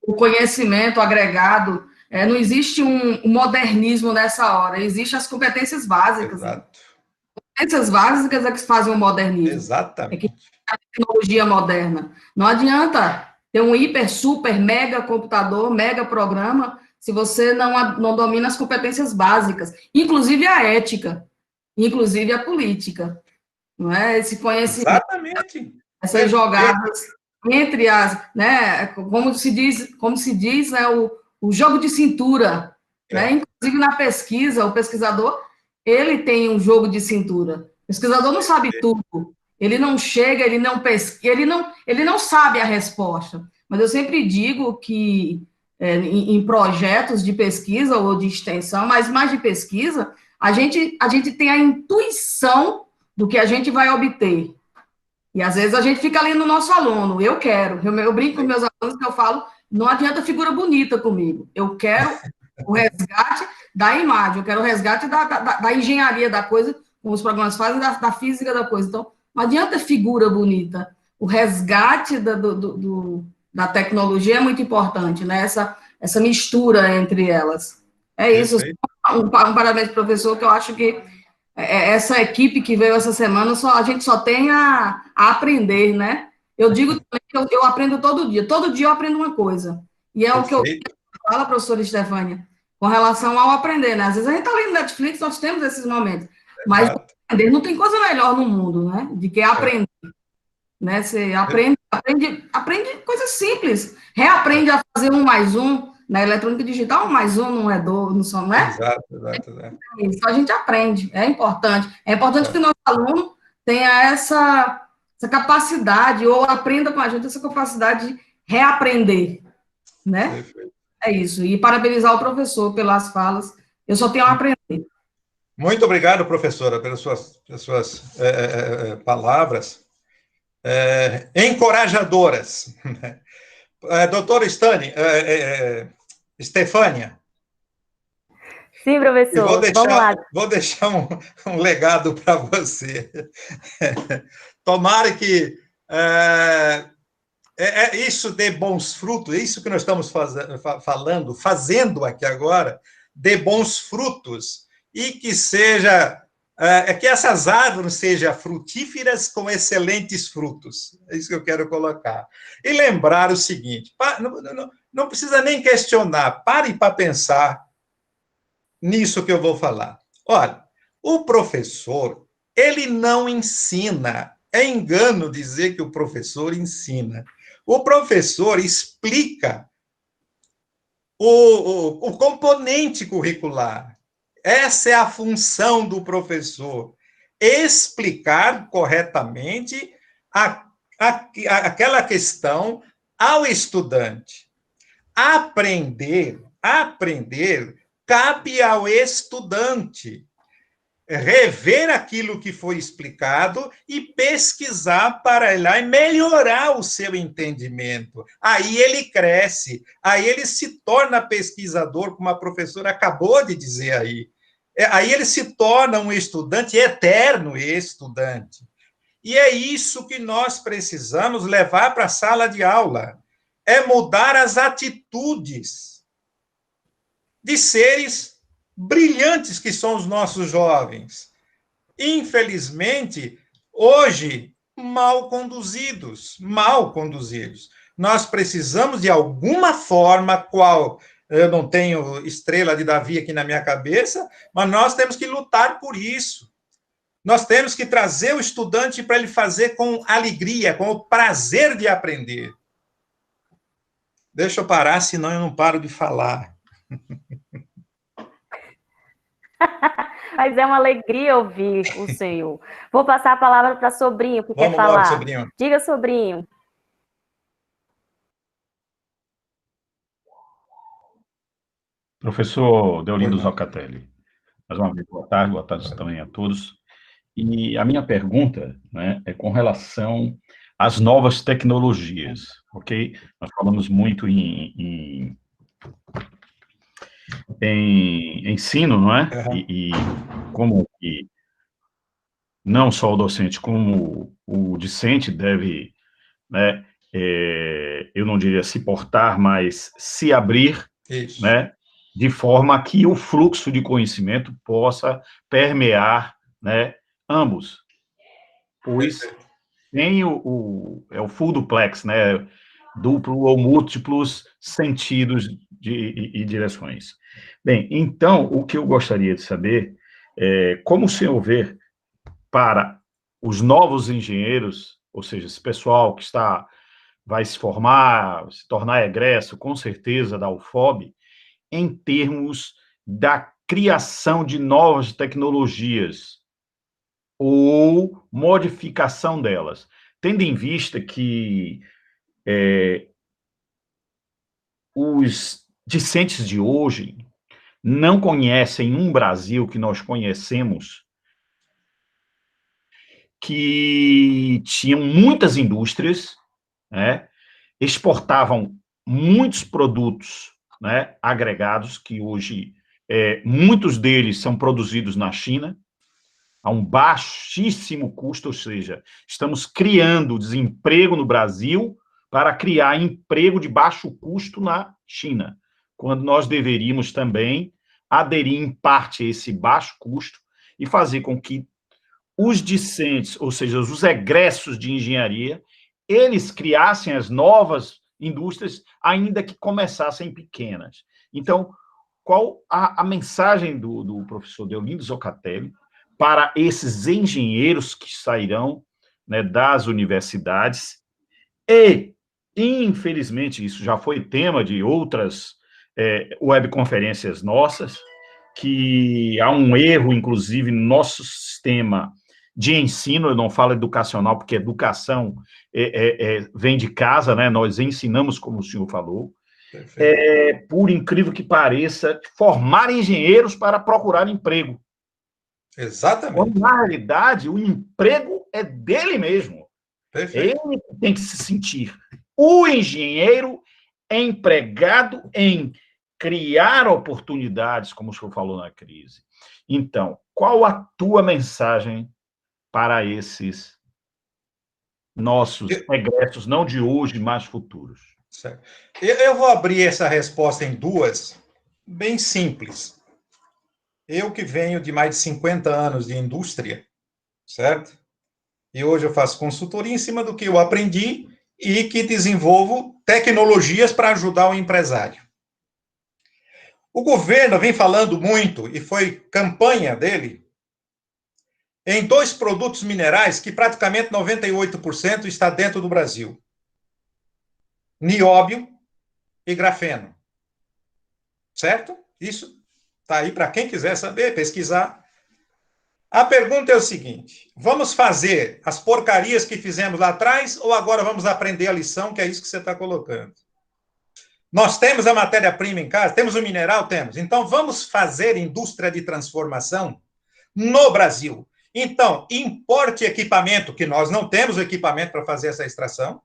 O conhecimento agregado, não existe um modernismo nessa hora, existem as competências básicas. Exato. Competências básicas é que fazem o modernismo. Exatamente. É que a tecnologia moderna. Não adianta ter um hiper, super, mega computador, mega programa, se você não domina as competências básicas, inclusive a ética, inclusive a política, não é? Esse conhecimento, Exatamente. essas jogadas entre as, né, como se diz, né, o jogo de cintura, né? Inclusive na pesquisa, o pesquisador, ele tem um jogo de cintura. O pesquisador não sabe tudo. Ele não chega, ele não pesquisa, ele não sabe a resposta. Mas eu sempre digo que em projetos de pesquisa ou de extensão, mas mais de pesquisa, a gente tem a intuição do que a gente vai obter. E às vezes a gente fica ali no nosso aluno, eu brinco com meus alunos que eu falo, não adianta figura bonita comigo, eu quero o resgate da imagem, eu quero o resgate da engenharia da coisa, como os programas fazem, da física da coisa. Então, não adianta figura bonita, o resgate da tecnologia é muito importante, né? Essa mistura entre elas. É isso, um parabéns, professor, que eu acho que essa equipe que veio essa semana, a gente só tem a aprender, né? Eu digo também que eu aprendo todo dia eu aprendo uma coisa. E é o que eu falo, professora Estefânia, com relação ao aprender, né? Às vezes a gente está ali no Netflix, nós temos esses momentos, mas aprender não tem coisa melhor no mundo, né? De que aprender. Né? Você aprende coisas simples, reaprende a fazer 1 mais 1, na eletrônica digital 1 mais 1 não é 2, não é? Exato. Isso a gente aprende, é importante. É importante que o nosso aluno tenha essa capacidade, ou aprenda com a gente essa capacidade de reaprender, né? Perfeito. É isso. E parabenizar o professor pelas falas. Eu só tenho a aprender. Muito obrigado, professora, pelas suas palavras encorajadoras. Doutora Estefânia. Sim, professor. Vamos lá. Vou deixar um legado para você. Tomara que isso dê bons frutos, isso que nós estamos fazendo aqui agora, dê bons frutos, e que que essas árvores sejam frutíferas com excelentes frutos. É isso que eu quero colocar. E lembrar o seguinte, não precisa nem questionar, pare para pensar nisso que eu vou falar. Olha, o professor, ele não ensina. É engano dizer que o professor ensina. O professor explica o componente curricular. Essa é a função do professor, explicar corretamente aquela questão ao estudante. Aprender cabe ao estudante rever aquilo que foi explicado e pesquisar para ir lá e melhorar o seu entendimento. Aí ele cresce, aí ele se torna pesquisador, como a professora acabou de dizer aí. Aí ele se torna um estudante eterno estudante. E é isso que nós precisamos levar para a sala de aula. É mudar as atitudes de seres brilhantes que são os nossos jovens. Infelizmente, hoje, mal conduzidos. Nós precisamos, de alguma forma, eu não tenho estrela de Davi aqui na minha cabeça, mas nós temos que lutar por isso. Nós temos que trazer o estudante para ele fazer com alegria, com o prazer de aprender. Deixa eu parar, senão eu não paro de falar. Mas é uma alegria ouvir o senhor. Vou passar a palavra para sobrinho, que quer Vamos falar. embora, sobrinho. Diga, sobrinho. Professor Pois Deolindo não. Zoccatelli, mais uma vez, boa tarde também a todos. E a minha pergunta, né, é com relação às novas tecnologias, ok? Nós falamos muito em ensino, não é? Uhum. E como que não só o docente, como o discente deve, né, eu não diria se portar, mas se abrir, Isso. né, de forma que o fluxo de conhecimento possa permear, né, ambos, pois tem o full duplex, né, duplo ou múltiplos sentidos e direções. Bem, então, o que eu gostaria de saber é como o senhor vê para os novos engenheiros, ou seja, esse pessoal que vai se formar, se tornar egresso, com certeza, da UFOB, em termos da criação de novas tecnologias ou modificação delas, tendo em vista que os discentes de hoje não conhecem um Brasil que nós conhecemos que tinham muitas indústrias, né, exportavam muitos produtos, né, agregados, que hoje muitos deles são produzidos na China, a um baixíssimo custo, ou seja, estamos criando desemprego no Brasil para criar emprego de baixo custo na China, quando nós deveríamos também aderir em parte a esse baixo custo e fazer com que os discentes, ou seja, os egressos de engenharia, eles criassem as novas indústrias, ainda que começassem pequenas. Então, qual a mensagem do professor Deolindo Zoccatelli para esses engenheiros que sairão, né, das universidades e, infelizmente, isso já foi tema de outras webconferências nossas, que há um erro, inclusive, no nosso sistema de ensino, eu não falo educacional, porque educação vem de casa, né? Nós ensinamos, como o senhor falou, por incrível que pareça, formar engenheiros para procurar emprego. Exatamente. Quando, na realidade, o emprego é dele mesmo. Perfeito. Ele tem que se sentir o engenheiro empregado em criar oportunidades, como o senhor falou na crise. Então, qual a tua mensagem para esses nossos egressos, não de hoje, mas futuros? Certo. Eu vou abrir essa resposta em duas, bem simples. Eu que venho de mais de 50 anos de indústria, certo? E hoje eu faço consultoria em cima do que eu aprendi e que desenvolvo tecnologias para ajudar o empresário. O governo vem falando muito, e foi campanha dele, em dois produtos minerais que praticamente 98% está dentro do Brasil: nióbio e grafeno. Certo? Isso está aí para quem quiser saber, pesquisar. A pergunta é o seguinte: vamos fazer as porcarias que fizemos lá atrás ou agora vamos aprender a lição, que é isso que você está colocando? Nós temos a matéria-prima em casa, temos o mineral? Temos. Então, vamos fazer indústria de transformação no Brasil. Então, importe equipamento, que nós não temos o equipamento para fazer essa extração,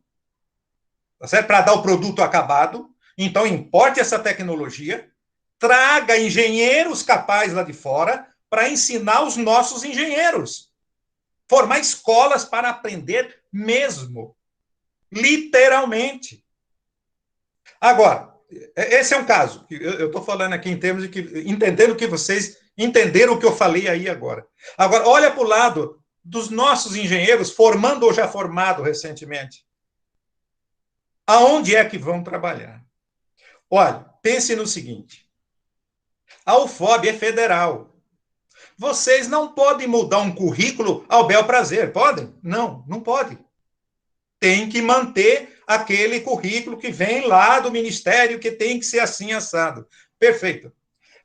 tá certo? Para dar o produto acabado. Então, importe essa tecnologia, traga engenheiros capazes lá de fora para ensinar os nossos engenheiros. Formar escolas para aprender mesmo. Literalmente. Agora, esse é um caso. Eu estou falando aqui em termos de que, entendendo que vocês entenderam o que eu falei aí agora. Agora, olha para o lado dos nossos engenheiros, formando ou já formado recentemente. Aonde é que vão trabalhar? Olha, pense no seguinte. A UFOB é federal. Vocês não podem mudar um currículo ao bel prazer, podem? Não, não pode. Tem que manter aquele currículo que vem lá do Ministério, que tem que ser assim, assado. Perfeito.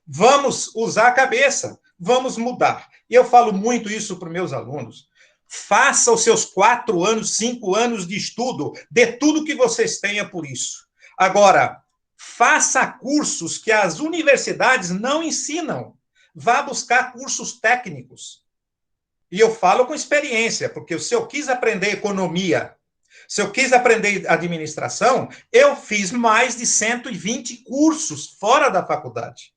Vamos usar a cabeça. vamos mudar. E eu falo muito isso para os meus alunos. Faça os seus 4 anos, 5 anos de estudo, dê tudo que vocês tenham por isso. Agora, faça cursos que as universidades não ensinam. Vá buscar cursos técnicos. E eu falo com experiência, porque se eu quis aprender economia, se eu quis aprender administração, eu fiz mais de 120 cursos fora da faculdade.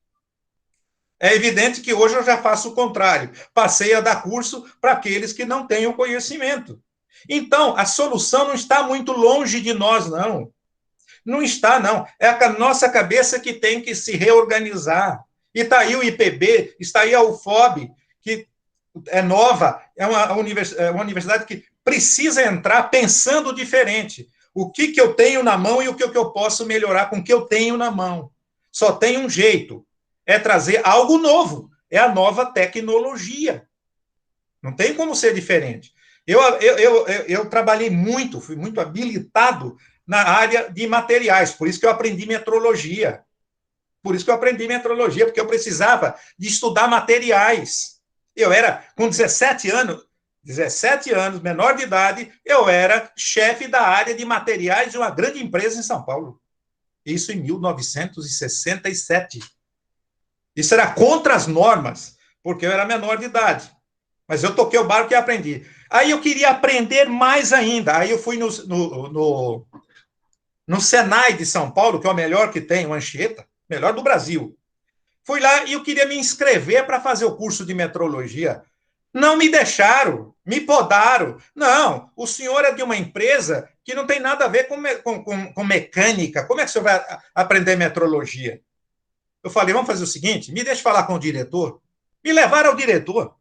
É evidente que hoje eu já faço o contrário. Passei a dar curso para aqueles que não têm o conhecimento. Então, a solução não está muito longe de nós, não. Não está, não. É a nossa cabeça que tem que se reorganizar. E está aí o IPB, está aí a UFOB, que é nova, é uma universidade que precisa entrar pensando diferente. O que eu tenho na mão e o que eu posso melhorar com o que eu tenho na mão. Só tem um jeito, é trazer algo novo, é a nova tecnologia. Não tem como ser diferente. Eu trabalhei muito, fui muito habilitado na área de materiais, por isso que eu aprendi metrologia. Porque eu precisava de estudar materiais. Eu era, com 17 anos, menor de idade, eu era chefe da área de materiais de uma grande empresa em São Paulo. Isso em 1967. Isso era contra as normas, porque eu era menor de idade. Mas eu toquei o barco e aprendi. Aí eu queria aprender mais ainda. Aí eu fui no Senai de São Paulo, que é o melhor que tem, o Anchieta, melhor do Brasil. Fui lá e eu queria me inscrever para fazer o curso de metrologia. Não me deixaram, me podaram. Não, o senhor é de uma empresa que não tem nada a ver com mecânica. Como é que o senhor vai aprender metrologia? Eu falei, vamos fazer o seguinte, me deixe falar com o diretor. Me levaram ao diretor.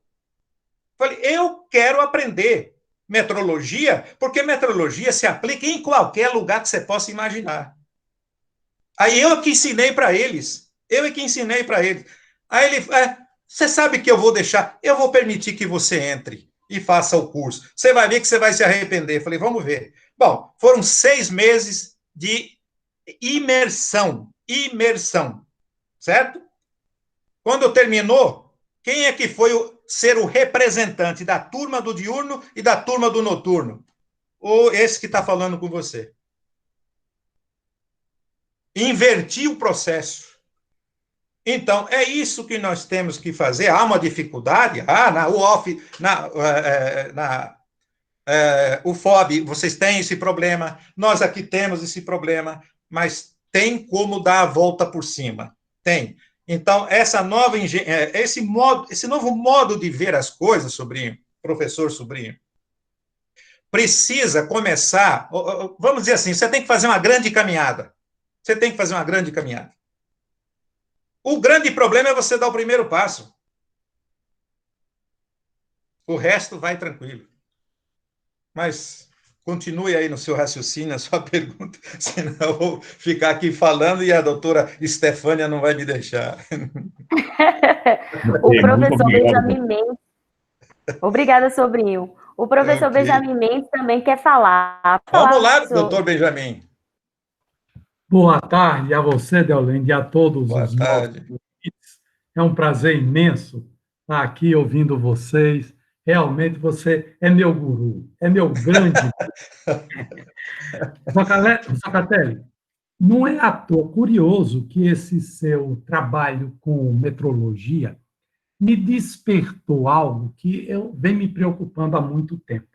Falei, eu quero aprender metrologia, porque metrologia se aplica em qualquer lugar que você possa imaginar. Aí eu que ensinei para eles. Aí ele, você sabe que eu vou permitir que você entre e faça o curso. Você vai ver que você vai se arrepender. Eu falei, vamos ver. Bom, foram 6 meses de imersão, certo? Quando terminou, quem é que foi ser o representante da turma do diurno e da turma do noturno? Ou esse que está falando com você. Inverti o processo. Então, é isso que nós temos que fazer. Há uma dificuldade? Na UOF, na UFOB, vocês têm esse problema, nós aqui temos esse problema, mas tem como dar a volta por cima. Tem. Então, esse novo modo de ver as coisas, sobrinho, professor sobrinho, precisa começar, vamos dizer assim, você tem que fazer uma grande caminhada. O grande problema é você dar o primeiro passo. O resto vai tranquilo. Mas continue aí no seu raciocínio, a sua pergunta, senão eu vou ficar aqui falando e a doutora Estefânia não vai me deixar. O professor Benjamin Mendes. Obrigada, sobrinho. O professor Benjamin Mendes também quer falar. Vamos lá, doutor Benjamin. Boa tarde a você, Deolane, e a todos os nossos ouvintes. É um prazer imenso estar aqui ouvindo vocês. Realmente você é meu guru, é meu grande. Zocatelli, não é à toa curioso que esse seu trabalho com metrologia me despertou algo que eu venho me preocupando há muito tempo.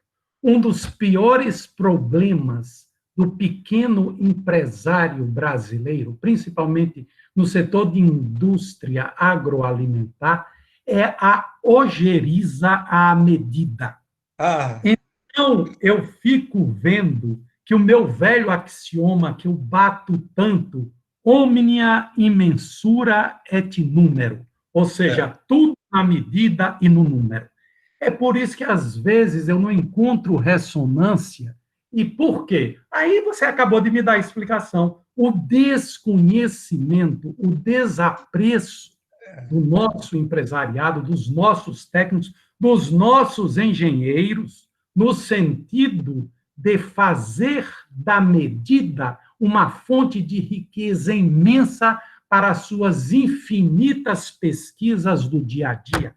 Um dos piores problemas do pequeno empresário brasileiro, principalmente no setor de indústria agroalimentar, é a ojeriza à medida. Então, eu fico vendo que o meu velho axioma que eu bato tanto, omnia immensura et numero, ou seja, tudo na medida e no número. É por isso que, às vezes, eu não encontro ressonância. E por quê? Aí você acabou de me dar a explicação. O desconhecimento, o desapreço do nosso empresariado, dos nossos técnicos, dos nossos engenheiros, no sentido de fazer da medida uma fonte de riqueza imensa para as suas infinitas pesquisas do dia a dia.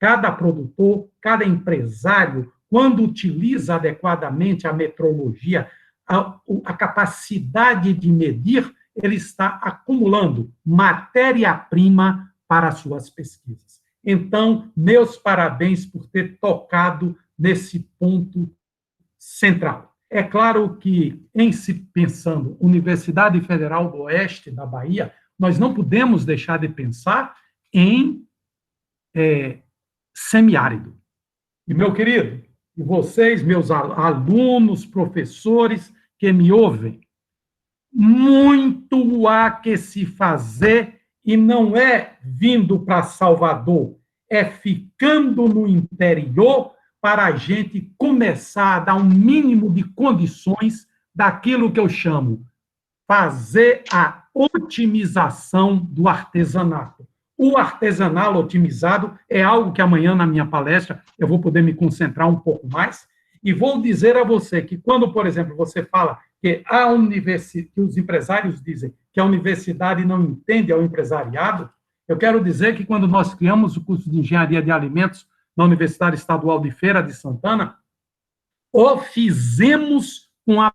Cada produtor, cada empresário, quando utiliza adequadamente a metrologia, a capacidade de medir, ele está acumulando matéria-prima para as suas pesquisas. Então, meus parabéns por ter tocado nesse ponto central. É claro que, em se pensando Universidade Federal do Oeste da Bahia, nós não podemos deixar de pensar em semiárido. E, meu querido, e vocês, meus alunos, professores que me ouvem, muito há que se fazer, e não é vindo para Salvador, é ficando no interior para a gente começar a dar um mínimo de condições daquilo que eu chamo fazer a otimização do artesanato. O artesanal otimizado é algo que amanhã, na minha palestra, eu vou poder me concentrar um pouco mais, e vou dizer a você que quando, por exemplo, você fala que que os empresários dizem que a universidade não entende ao empresariado, eu quero dizer que quando nós criamos o curso de Engenharia de Alimentos na Universidade Estadual de Feira de Santana, o fizemos com a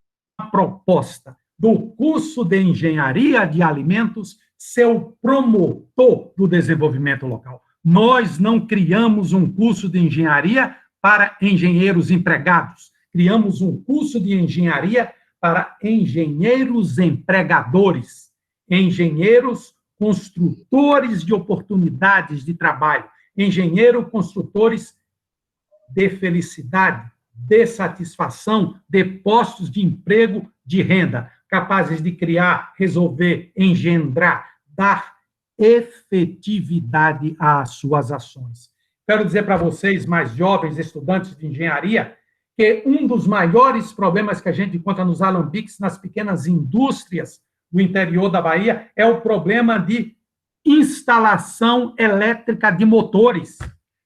proposta do curso de Engenharia de Alimentos ser o promotor do desenvolvimento local. Nós não criamos um curso de engenharia para engenheiros empregados, criamos um curso de engenharia para engenheiros empregadores, engenheiros construtores de oportunidades de trabalho, engenheiros construtores de felicidade, de satisfação, de postos de emprego, de renda, capazes de criar, resolver, engendrar, dar efetividade às suas ações. Quero dizer para vocês, mais jovens estudantes de engenharia, que um dos maiores problemas que a gente encontra nos alambiques, nas pequenas indústrias do interior da Bahia, é o problema de instalação elétrica de motores,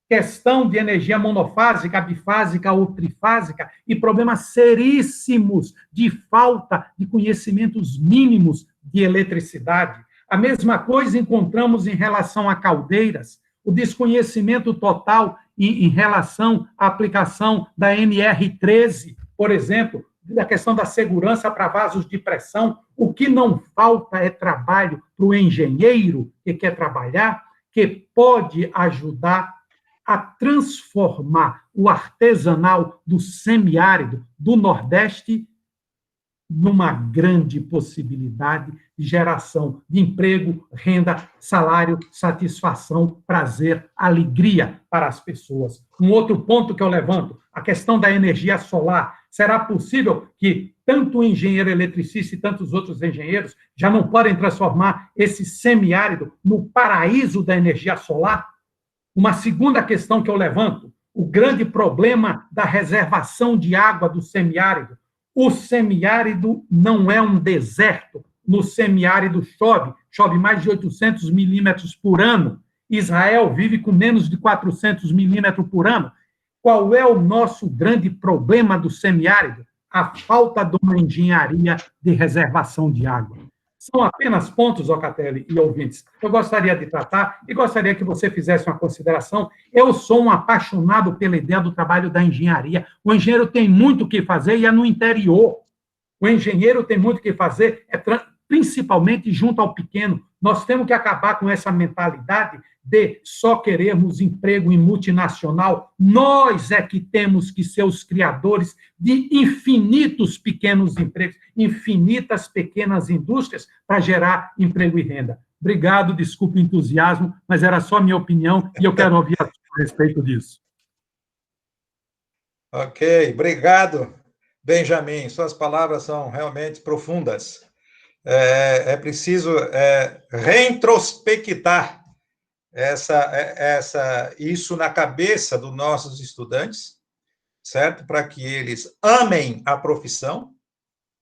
questão de energia monofásica, bifásica ou trifásica, e problemas seríssimos de falta de conhecimentos mínimos de eletricidade. A mesma coisa encontramos em relação a caldeiras, o desconhecimento total em relação à aplicação da NR13, por exemplo, da questão da segurança para vasos de pressão. O que não falta é trabalho para o engenheiro que quer trabalhar, que pode ajudar a transformar o artesanal do semiárido do Nordeste numa grande possibilidade de geração de emprego, renda, salário, satisfação, prazer, alegria para as pessoas. Um outro ponto que eu levanto, a questão da energia solar. Será possível que tanto o engenheiro eletricista e tantos outros engenheiros já não podem transformar esse semiárido no paraíso da energia solar? Uma segunda questão que eu levanto, o grande problema da reservação de água do semiárido. O semiárido não é um deserto. No semiárido chove mais de 800 milímetros por ano. Israel vive com menos de 400 milímetros por ano. Qual é o nosso grande problema do semiárido? A falta de uma engenharia de reservação de água. São apenas pontos, Ocatelli e ouvintes, que eu gostaria de tratar e gostaria que você fizesse uma consideração. Eu sou um apaixonado pela ideia do trabalho da engenharia. O engenheiro tem muito o que fazer e é no interior. O engenheiro tem muito o que fazer, principalmente junto ao pequeno. Nós temos que acabar com essa mentalidade de só querermos emprego em multinacional. Nós é que temos que ser os criadores de infinitos pequenos empregos, infinitas pequenas indústrias para gerar emprego e renda. Obrigado, desculpe o entusiasmo, mas era só a minha opinião e eu quero ouvir a respeito disso. Ok, obrigado, Benjamin. Suas palavras são realmente profundas. É preciso reintrospectar isso na cabeça dos nossos estudantes, certo? Para que eles amem a profissão,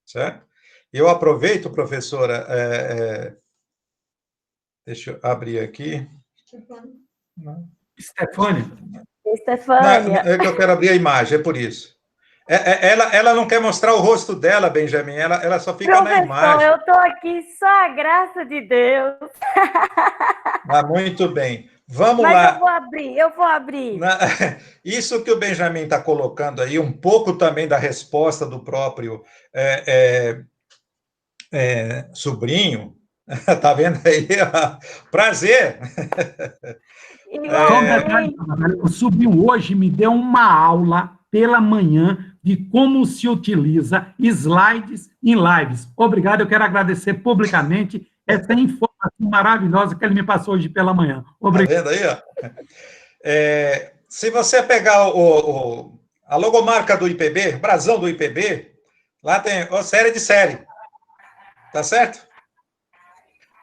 certo? Eu aproveito, professora, deixa eu abrir aqui. Stefânia. Estefânia. É que eu quero abrir a imagem, é por isso. Ela não quer mostrar o rosto dela, Benjamin, ela só fica na imagem. Eu estou aqui só a graça de Deus. Ah, muito bem. Vamos Mas lá. eu vou abrir. Isso que o Benjamin está colocando aí, um pouco também da resposta do próprio sobrinho, tá vendo aí? Prazer. Só um detalhe, o sobrinho hoje me deu uma aula pela manhã de como se utiliza slides em lives. Obrigado, eu quero agradecer publicamente essa informação maravilhosa que ele me passou hoje pela manhã. Obrigado. Tá vendo aí? Ó? Se você pegar a logomarca do IPB, o brasão do IPB, lá tem a série de série. Tá certo?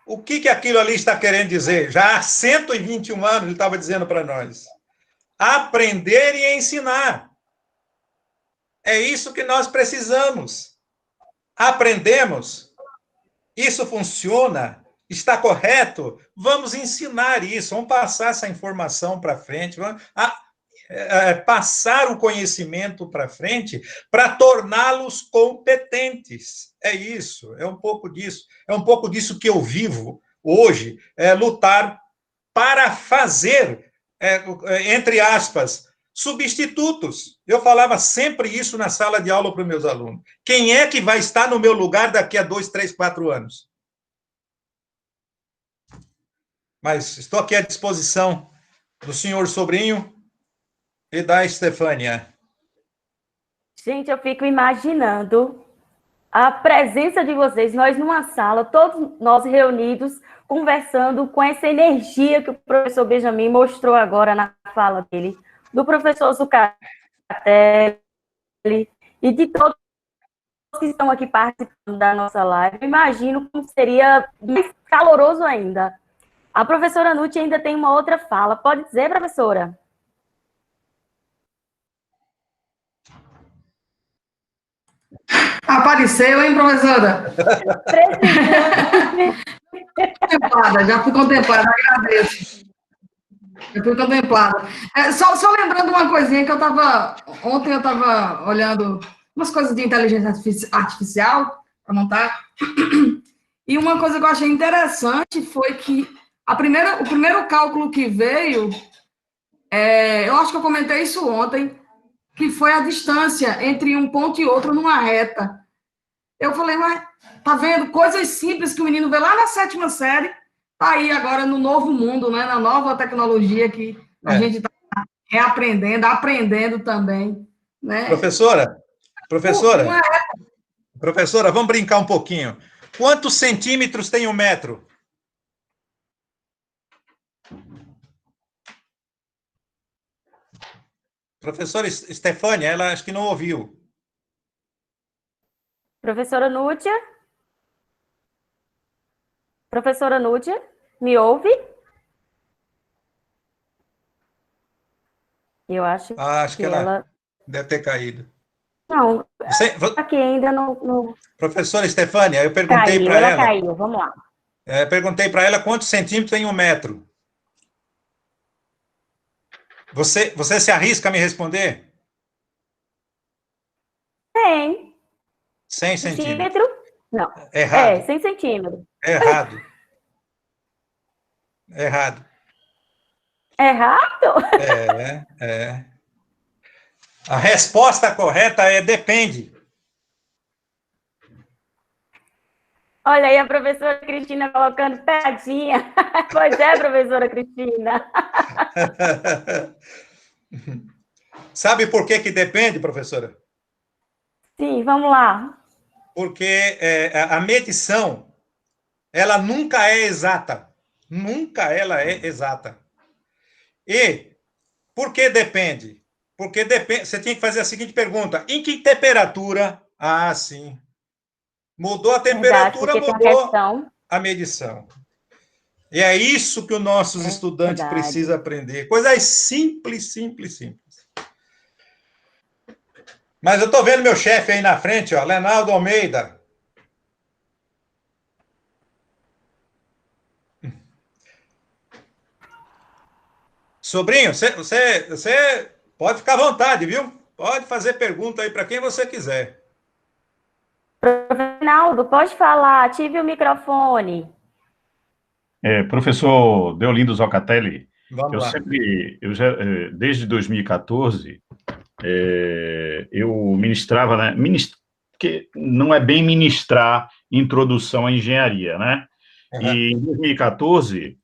O que aquilo ali está querendo dizer? Já há 121 anos ele estava dizendo para nós. Aprender e ensinar. É isso que nós precisamos. Aprendemos. Isso funciona? Está correto? Vamos ensinar isso, vamos passar essa informação para frente, vamos passar o conhecimento para frente para torná-los competentes. É isso, é um pouco disso que eu vivo hoje, lutar para fazer, entre aspas, substitutos. Eu falava sempre isso na sala de aula para os meus alunos. Quem é que vai estar no meu lugar daqui a 2, 3, 4 anos? Mas estou aqui à disposição do senhor sobrinho e da Estefânia. Gente, eu fico imaginando a presença de vocês, nós numa sala, todos nós reunidos, conversando com essa energia que o professor Benjamin mostrou agora na fala dele, do professor Zucatelli e de todos que estão aqui participando da nossa live. Eu imagino como seria mais caloroso ainda. A professora Nutti ainda tem uma outra fala. Pode dizer, professora? Apareceu, hein, professora? Já fui contemplada, agradeço. Já fui contemplada. Só lembrando uma coisinha que ontem eu estava olhando umas coisas de inteligência artificial para montar, e uma coisa que eu achei interessante foi que o primeiro cálculo que veio, eu acho que eu comentei isso ontem, que foi a distância entre um ponto e outro numa reta. Eu falei, mas tá vendo? Coisas simples que o menino vê lá na 7ª série, tá aí agora no novo mundo, né? Na nova tecnologia que a gente está reaprendendo, aprendendo também. Né? Professora, vamos brincar um pouquinho. Quantos centímetros tem 1 metro? Professora Estefânia, ela acho que não ouviu. Professora Nútia? Professora Nútia, me ouve? Eu acho que ela deve ter caído. Não, aqui ainda no... Professora Estefânia, eu perguntei para ela... Caiu, vamos lá. Perguntei para ela quantos centímetros tem 1 metro. Você se arrisca a me responder? Tem. 100 centímetros. Não. Errado. 100 centímetros. Errado. Errado? A resposta correta é depende. Olha aí a professora Cristina colocando pegadinha. Pois é, professora Cristina. Sabe por que depende, professora? Sim, vamos lá. Porque a medição, ela nunca é exata. Nunca ela é exata. E por que depende? Porque depende. Você tinha que fazer a seguinte pergunta: em que temperatura? Ah, sim. Mudou a temperatura, mudou a medição. E é isso que os nossos estudantes precisam aprender. Coisas simples, simples, simples. Mas eu estou vendo meu chefe aí na frente, ó, Lenaldo Almeida. Sobrinho, você pode ficar à vontade, viu? Pode fazer pergunta aí para quem você quiser. Professor Reinaldo, pode falar, ative o microfone. Professor Deolindo Zoccatelli, Vamos lá. desde 2014, eu ministrava, né, que não é bem ministrar introdução à engenharia, né? E em 2014,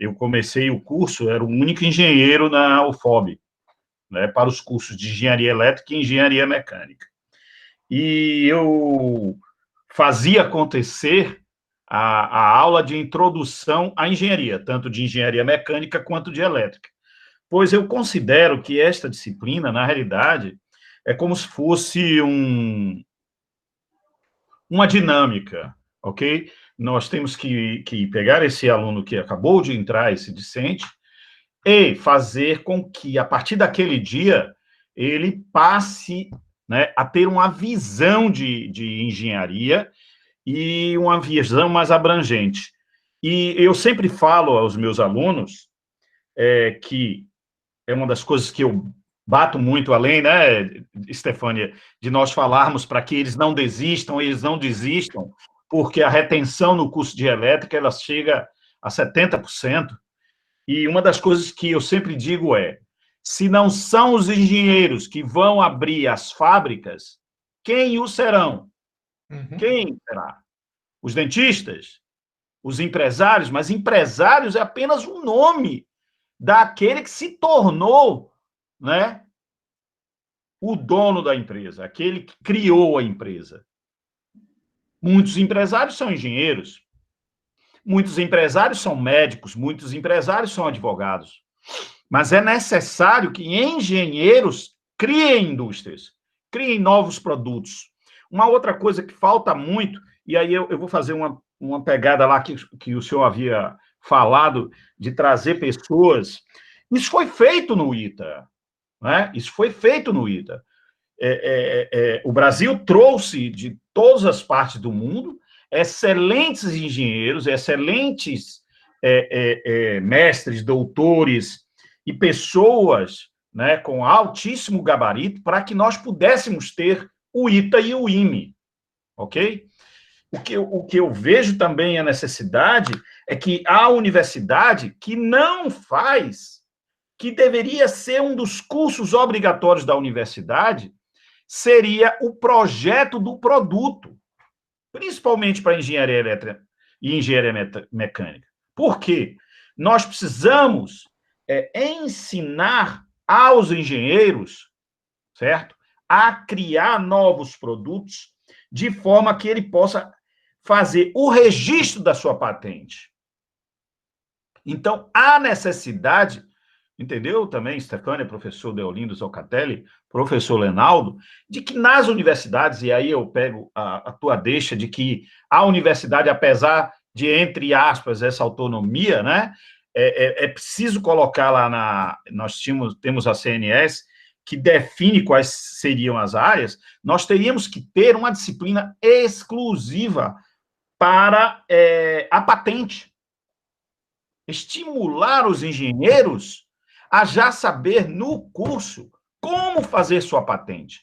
eu comecei o curso, era o único engenheiro na UFOB, né, para os cursos de engenharia elétrica e engenharia mecânica. E eu fazia acontecer a aula de introdução à engenharia, tanto de engenharia mecânica quanto de elétrica, pois eu considero que esta disciplina, na realidade, é como se fosse uma dinâmica, ok? Nós temos que pegar esse aluno que acabou de entrar, esse discente, e fazer com que, a partir daquele dia, ele passe, né, a ter uma visão de engenharia e uma visão mais abrangente. E eu sempre falo aos meus alunos que é uma das coisas que eu bato muito além, né, Estefânia, de nós falarmos para que eles não desistam, porque a retenção no curso de elétrica, ela chega a 70%, e uma das coisas que eu sempre digo se não são os engenheiros que vão abrir as fábricas, quem o serão? Quem será? Os dentistas? Os empresários? Mas empresários é apenas um nome daquele que se tornou, né, o dono da empresa, aquele que criou a empresa. Muitos empresários são engenheiros, muitos empresários são médicos, muitos empresários são advogados, mas é necessário que engenheiros criem indústrias, criem novos produtos. Uma outra coisa que falta muito, e aí eu vou fazer uma pegada lá que o senhor havia falado, de trazer pessoas. Isso foi feito no ITA, né? Isso foi feito no ITA. O Brasil trouxe de todas as partes do mundo excelentes engenheiros, excelentes mestres, doutores e pessoas, né, com altíssimo gabarito para que nós pudéssemos ter o ITA e o IME, ok? O que eu vejo também a necessidade é que a universidade que não faz, que deveria ser um dos cursos obrigatórios da universidade, seria o projeto do produto, principalmente para engenharia elétrica e engenharia mecânica. Por quê? Nós precisamos ensinar aos engenheiros, certo? A criar novos produtos de forma que ele possa fazer o registro da sua patente. Então, há necessidade, entendeu também, Stefânia, professor Deolindo Zoccatelli, professor Lenaldo, de que nas universidades, e aí eu pego a tua deixa de que a universidade, apesar de, entre aspas, essa autonomia, né, é preciso colocar lá nós temos a CNS, que define quais seriam as áreas, nós teríamos que ter uma disciplina exclusiva para a patente. Estimular os engenheiros a já saber no curso como fazer sua patente.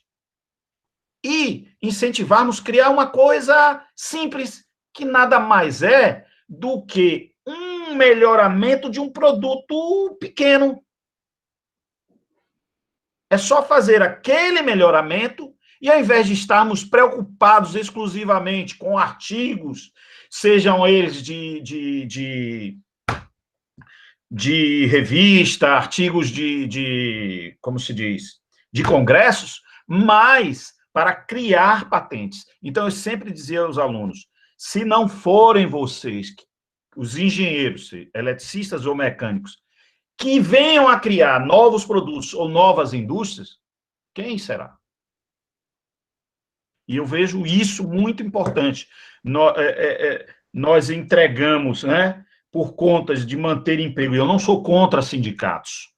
E incentivarmos a criar uma coisa simples, que nada mais é do que um melhoramento de um produto pequeno. É só fazer aquele melhoramento e, ao invés de estarmos preocupados exclusivamente com artigos, sejam eles de revista, artigos como se diz, de congressos, mas para criar patentes. Então, eu sempre dizia aos alunos, se não forem vocês, os engenheiros, eletricistas ou mecânicos, que venham a criar novos produtos ou novas indústrias, quem será? E eu vejo isso muito importante. Nós entregamos, né, por contas de manter emprego. Eu não sou contra sindicatos,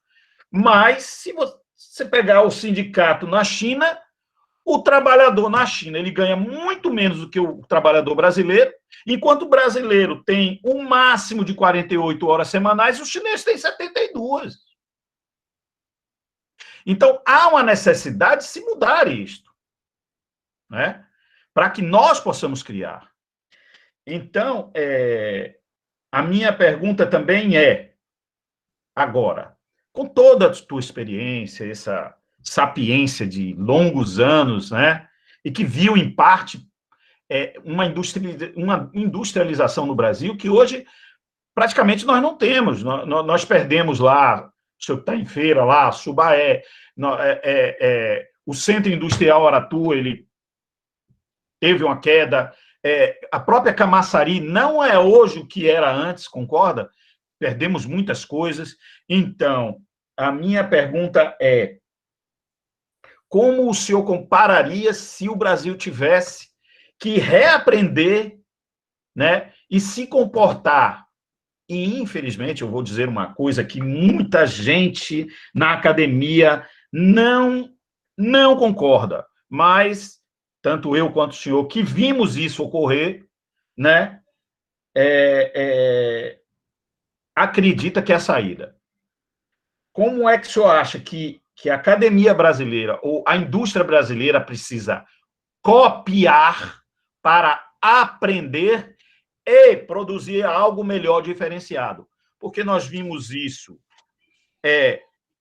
mas se você pegar o sindicato na China, o trabalhador na China ele ganha muito menos do que o trabalhador brasileiro, enquanto o brasileiro tem um máximo de 48 horas semanais, o chinês tem 72. Então, há uma necessidade de se mudar isto, né? Para que nós possamos criar. Então, a minha pergunta também é, agora, com toda a tua experiência, essa sapiência de longos anos, né? E que viu, em parte, uma industrialização no Brasil que hoje praticamente nós não temos. Nós perdemos lá, o senhor está em feira lá, Subaé, o Centro Industrial Aratu, ele teve uma queda, a própria Camaçari não é hoje o que era antes, concorda? Perdemos muitas coisas. Então, a minha pergunta é, como o senhor compararia se o Brasil tivesse que reaprender, né, e se comportar? E, infelizmente, eu vou dizer uma coisa que muita gente na academia não concorda, mas tanto eu quanto o senhor, que vimos isso ocorrer, né, acredita que é a saída. Como é que o senhor acha que a academia brasileira ou a indústria brasileira precisa copiar para aprender e produzir algo melhor, diferenciado? Porque nós vimos isso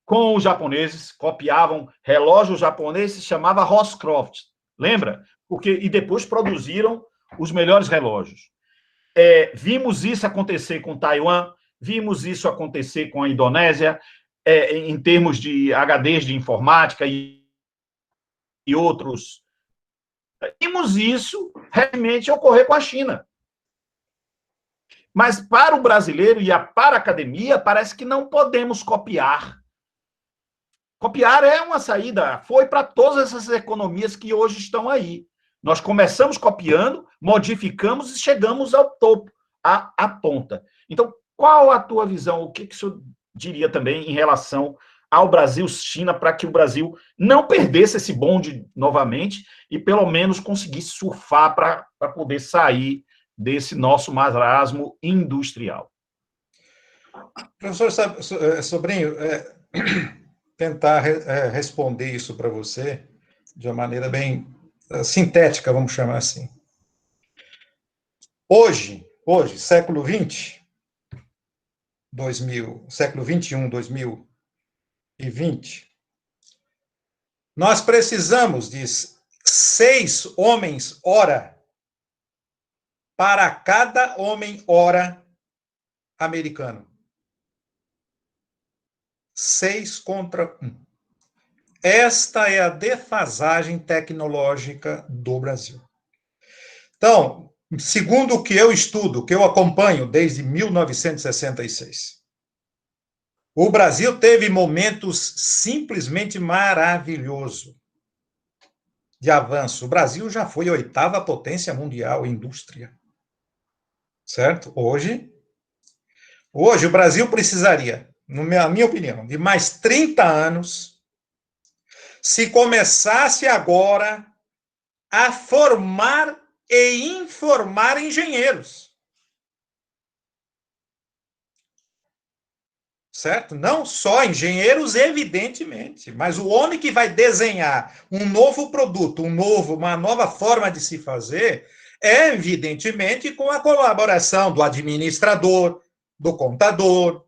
com os japoneses, copiavam relógio japonês, se chamava Roscroft, lembra? E depois produziram os melhores relógios. Vimos isso acontecer com Taiwan, vimos isso acontecer com a Indonésia, em termos de HDs de informática e outros. Vimos isso realmente ocorrer com a China. Mas para o brasileiro e para a academia, parece que não podemos copiar. Copiar é uma saída, foi para todas essas economias que hoje estão aí. Nós começamos copiando, modificamos e chegamos ao topo, à ponta. Então, qual a tua visão? O que o senhor diria também em relação ao Brasil-China, para que o Brasil não perdesse esse bonde novamente e pelo menos conseguisse surfar para poder sair desse nosso marasmo industrial? Professor Sobrinho, tentar responder isso para você de uma maneira bem sintética, vamos chamar assim. Hoje, século XX, século XXI, 2020, nós precisamos de 6 homens-hora para cada homem-hora americano. 6 contra 1. Esta é a defasagem tecnológica do Brasil. Então, segundo o que eu estudo, que eu acompanho desde 1966, o Brasil teve momentos simplesmente maravilhosos de avanço. O Brasil já foi a 8ª potência mundial em indústria. Certo? Hoje o Brasil precisaria, na minha opinião, de mais 30 anos se começasse agora a formar e informar engenheiros. Certo? Não só engenheiros, evidentemente, mas o homem que vai desenhar um novo produto, uma nova forma de se fazer, evidentemente, com a colaboração do administrador, do contador,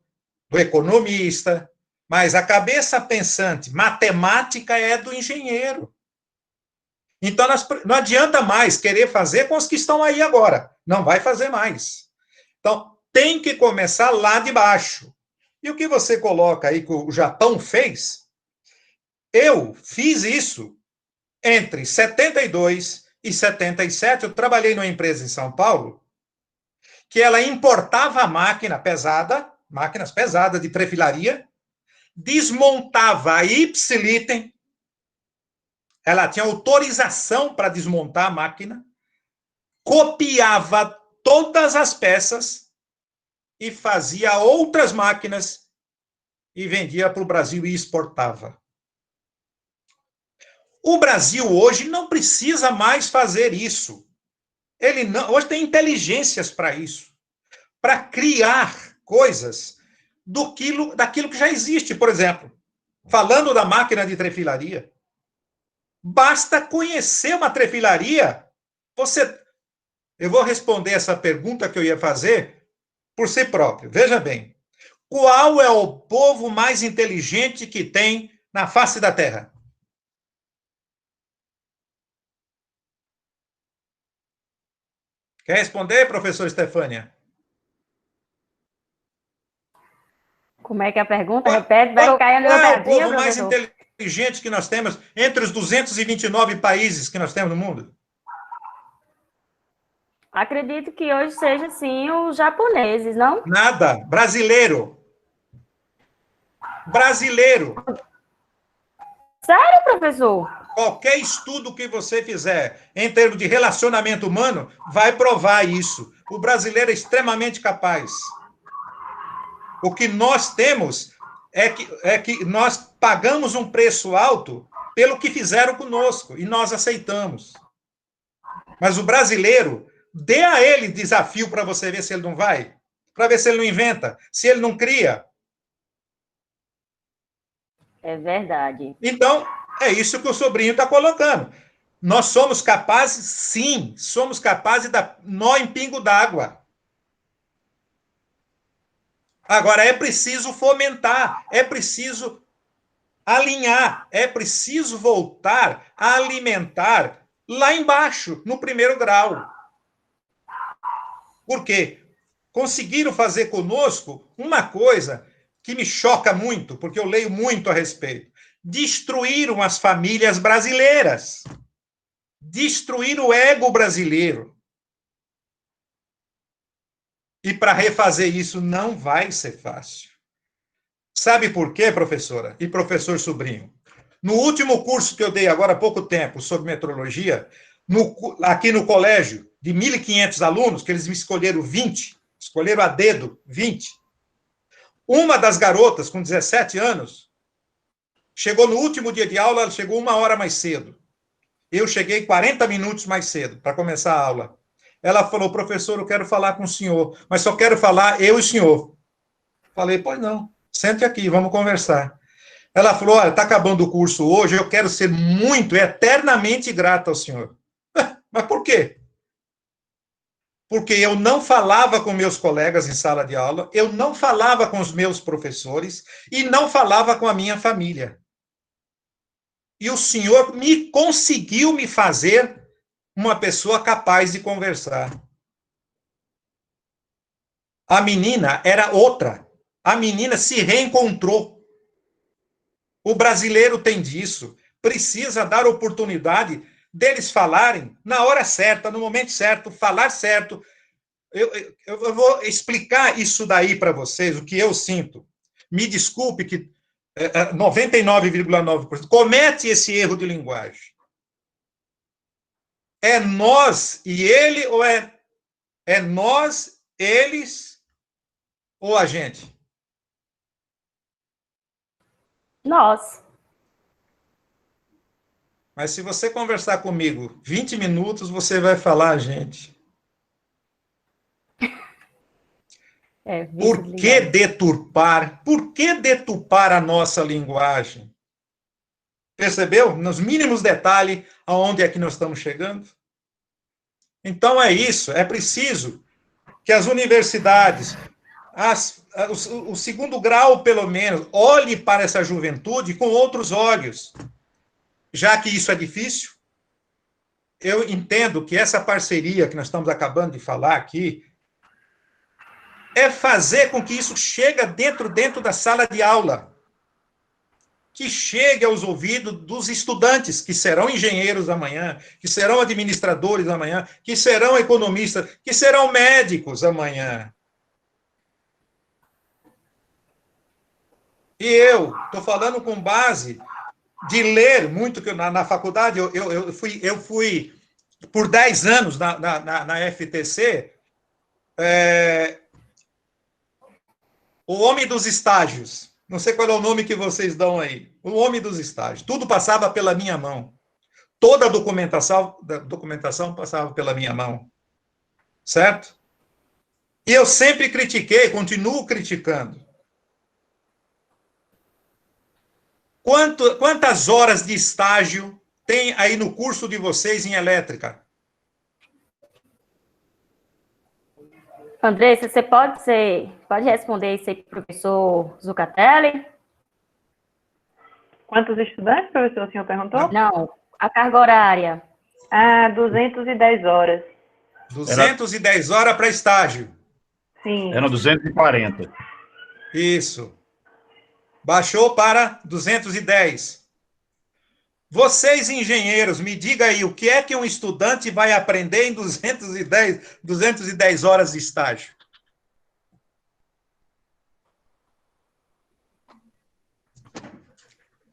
do economista, mas a cabeça pensante, matemática é do engenheiro. Então, não adianta mais querer fazer com os que estão aí agora. Não vai fazer mais. Então, tem que começar lá de baixo. E o que você coloca aí que o Japão fez, eu fiz isso entre 72 e 77. Eu trabalhei numa empresa em São Paulo que ela importava máquinas pesadas de trefilaria, desmontava a ipsilíten, ela tinha autorização para desmontar a máquina, copiava todas as peças e fazia outras máquinas e vendia para o Brasil e exportava. O Brasil hoje não precisa mais fazer isso. Hoje tem inteligências para isso, para criar coisas daquilo que já existe. Por exemplo, falando da máquina de trefilaria. Basta conhecer uma trefilaria. Eu vou responder essa pergunta que eu ia fazer por si próprio. Veja bem, qual é o povo mais inteligente que tem na face da Terra? Quer responder, professor Estefânia? Como é que é a pergunta? Repete, vai colocar aí Qual a é o povo mais professor. inteligente que nós temos entre os 229 países que nós temos no mundo? Acredito que hoje seja, sim, os japoneses, não? Nada. Brasileiro. Brasileiro. Sério, professor? Qualquer estudo que você fizer em termos de relacionamento humano vai provar isso. O brasileiro é extremamente capaz. O que nós temos é que nós pagamos um preço alto pelo que fizeram conosco e nós aceitamos. Mas o brasileiro, dê a ele desafio para você ver se ele não vai, para ver se ele não inventa, se ele não cria. É verdade. Então, é isso que o sobrinho está colocando. Nós somos capazes, sim, somos capazes de dar nó em pingo d'água. Agora, é preciso fomentar, é preciso alinhar, é preciso voltar a alimentar lá embaixo, no primeiro grau. Por quê? Conseguiram fazer conosco uma coisa que me choca muito, porque eu leio muito a respeito. Destruíram as famílias brasileiras. Destruíram o ego brasileiro. E para refazer isso não vai ser fácil. Sabe por quê, professora? E professor Sobrinho? No último curso que eu dei agora há pouco tempo sobre metrologia, aqui no colégio, de 1.500 alunos, que eles me escolheram 20, escolheram a dedo 20. Uma das garotas, com 17 anos, chegou no último dia de aula, ela chegou 1 hora mais cedo. Eu cheguei 40 minutos mais cedo para começar a aula. Ela falou, professor, eu quero falar com o senhor, mas só quero falar eu e o senhor. Falei, pois não, sente aqui, vamos conversar. Ela falou, olha, está acabando o curso hoje, eu quero ser muito, eternamente grata ao senhor. Mas por quê? Porque eu não falava com meus colegas em sala de aula, eu não falava com os meus professores e não falava com a minha família. E o senhor conseguiu me fazer uma pessoa capaz de conversar. A menina era outra. A menina se reencontrou. O brasileiro tem disso. Precisa dar oportunidade deles falarem na hora certa, no momento certo, falar certo. Eu vou explicar isso daí para vocês, o que eu sinto. Me desculpe que 99,9% comete esse erro de linguagem. É nós e ele ou é nós, eles ou a gente? Nós. Mas se você conversar comigo 20 minutos, você vai falar a gente. Por que deturpar? Por que deturpar a nossa linguagem? Percebeu? Nos mínimos detalhes, aonde é que nós estamos chegando? Então é isso, é preciso que as universidades, o segundo grau, pelo menos, olhe para essa juventude com outros olhos. Já que isso é difícil, eu entendo que essa parceria que nós estamos acabando de falar aqui é fazer com que isso chegue dentro da sala de aula, que chegue aos ouvidos dos estudantes, que serão engenheiros amanhã, que serão administradores amanhã, que serão economistas, que serão médicos amanhã. E eu estou falando com base de ler muito, que na faculdade eu fui por 10 anos na FTC, o homem dos estágios. Não sei qual é o nome que vocês dão aí. O homem dos estágios. Tudo passava pela minha mão. Toda a documentação passava pela minha mão. Certo? E eu sempre critiquei, continuo criticando. Quantas horas de estágio tem aí no curso de vocês em elétrica? Andressa, você pode responder isso aí para o professor Zucatelli? Quantos estudantes, professor, o senhor perguntou? Não, a carga horária. 210 horas. 210 horas para estágio. Sim. Era 240. Isso. Baixou para 210. Vocês, engenheiros, me diga aí, o que é que um estudante vai aprender em 210 horas de estágio?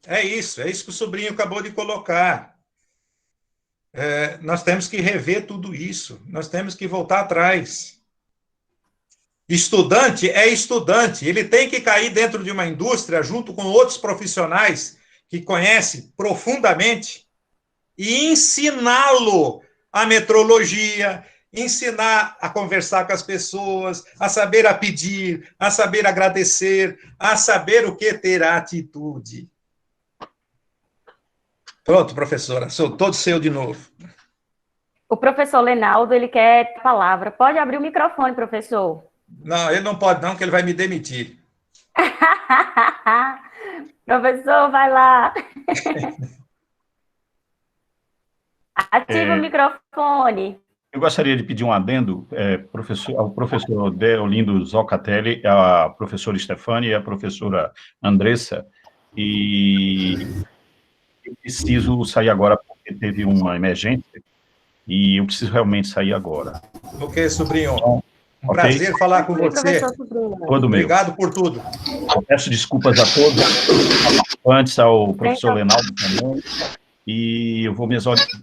É isso que o sobrinho acabou de colocar. Nós temos que rever tudo isso, nós temos que voltar atrás. Estudante é estudante, ele tem que cair dentro de uma indústria junto com outros profissionais que conhece profundamente e ensiná-lo a metrologia, ensinar a conversar com as pessoas, a saber a pedir, a saber agradecer, a saber o que ter atitude. Pronto, professora, sou todo seu de novo. O professor Lenaldo, ele quer a palavra. Pode abrir o microfone, professor. Não, ele não pode não, que ele vai me demitir. Professor, vai lá. Ativa o microfone. Eu gostaria de pedir um adendo ao professor Deolindo Zoccatelli, a professora Stefani e a professora Andressa, e eu preciso sair agora porque teve uma emergência e eu preciso realmente sair agora. Ok, sobrinho. Então, um prazer falar com você. Todo meu. Obrigado por tudo. Eu peço desculpas a todos, antes ao professor Lenaldo também, e eu vou me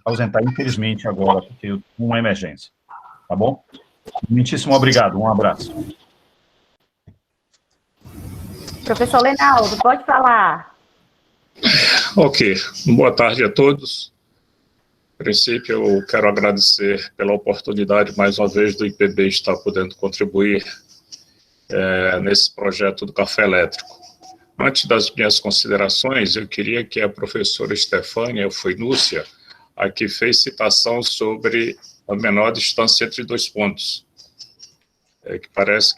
ausentar, infelizmente, agora, porque eu tenho uma emergência. Tá bom? Muitíssimo obrigado. Um abraço. Professor Lenaldo, pode falar. Ok. Boa tarde a todos. A princípio, eu quero agradecer pela oportunidade, mais uma vez, do IPB estar podendo contribuir nesse projeto do café elétrico. Antes das minhas considerações, eu queria que a professora Stefânia Foinúcia aqui fez citação sobre a menor distância entre dois pontos, que parece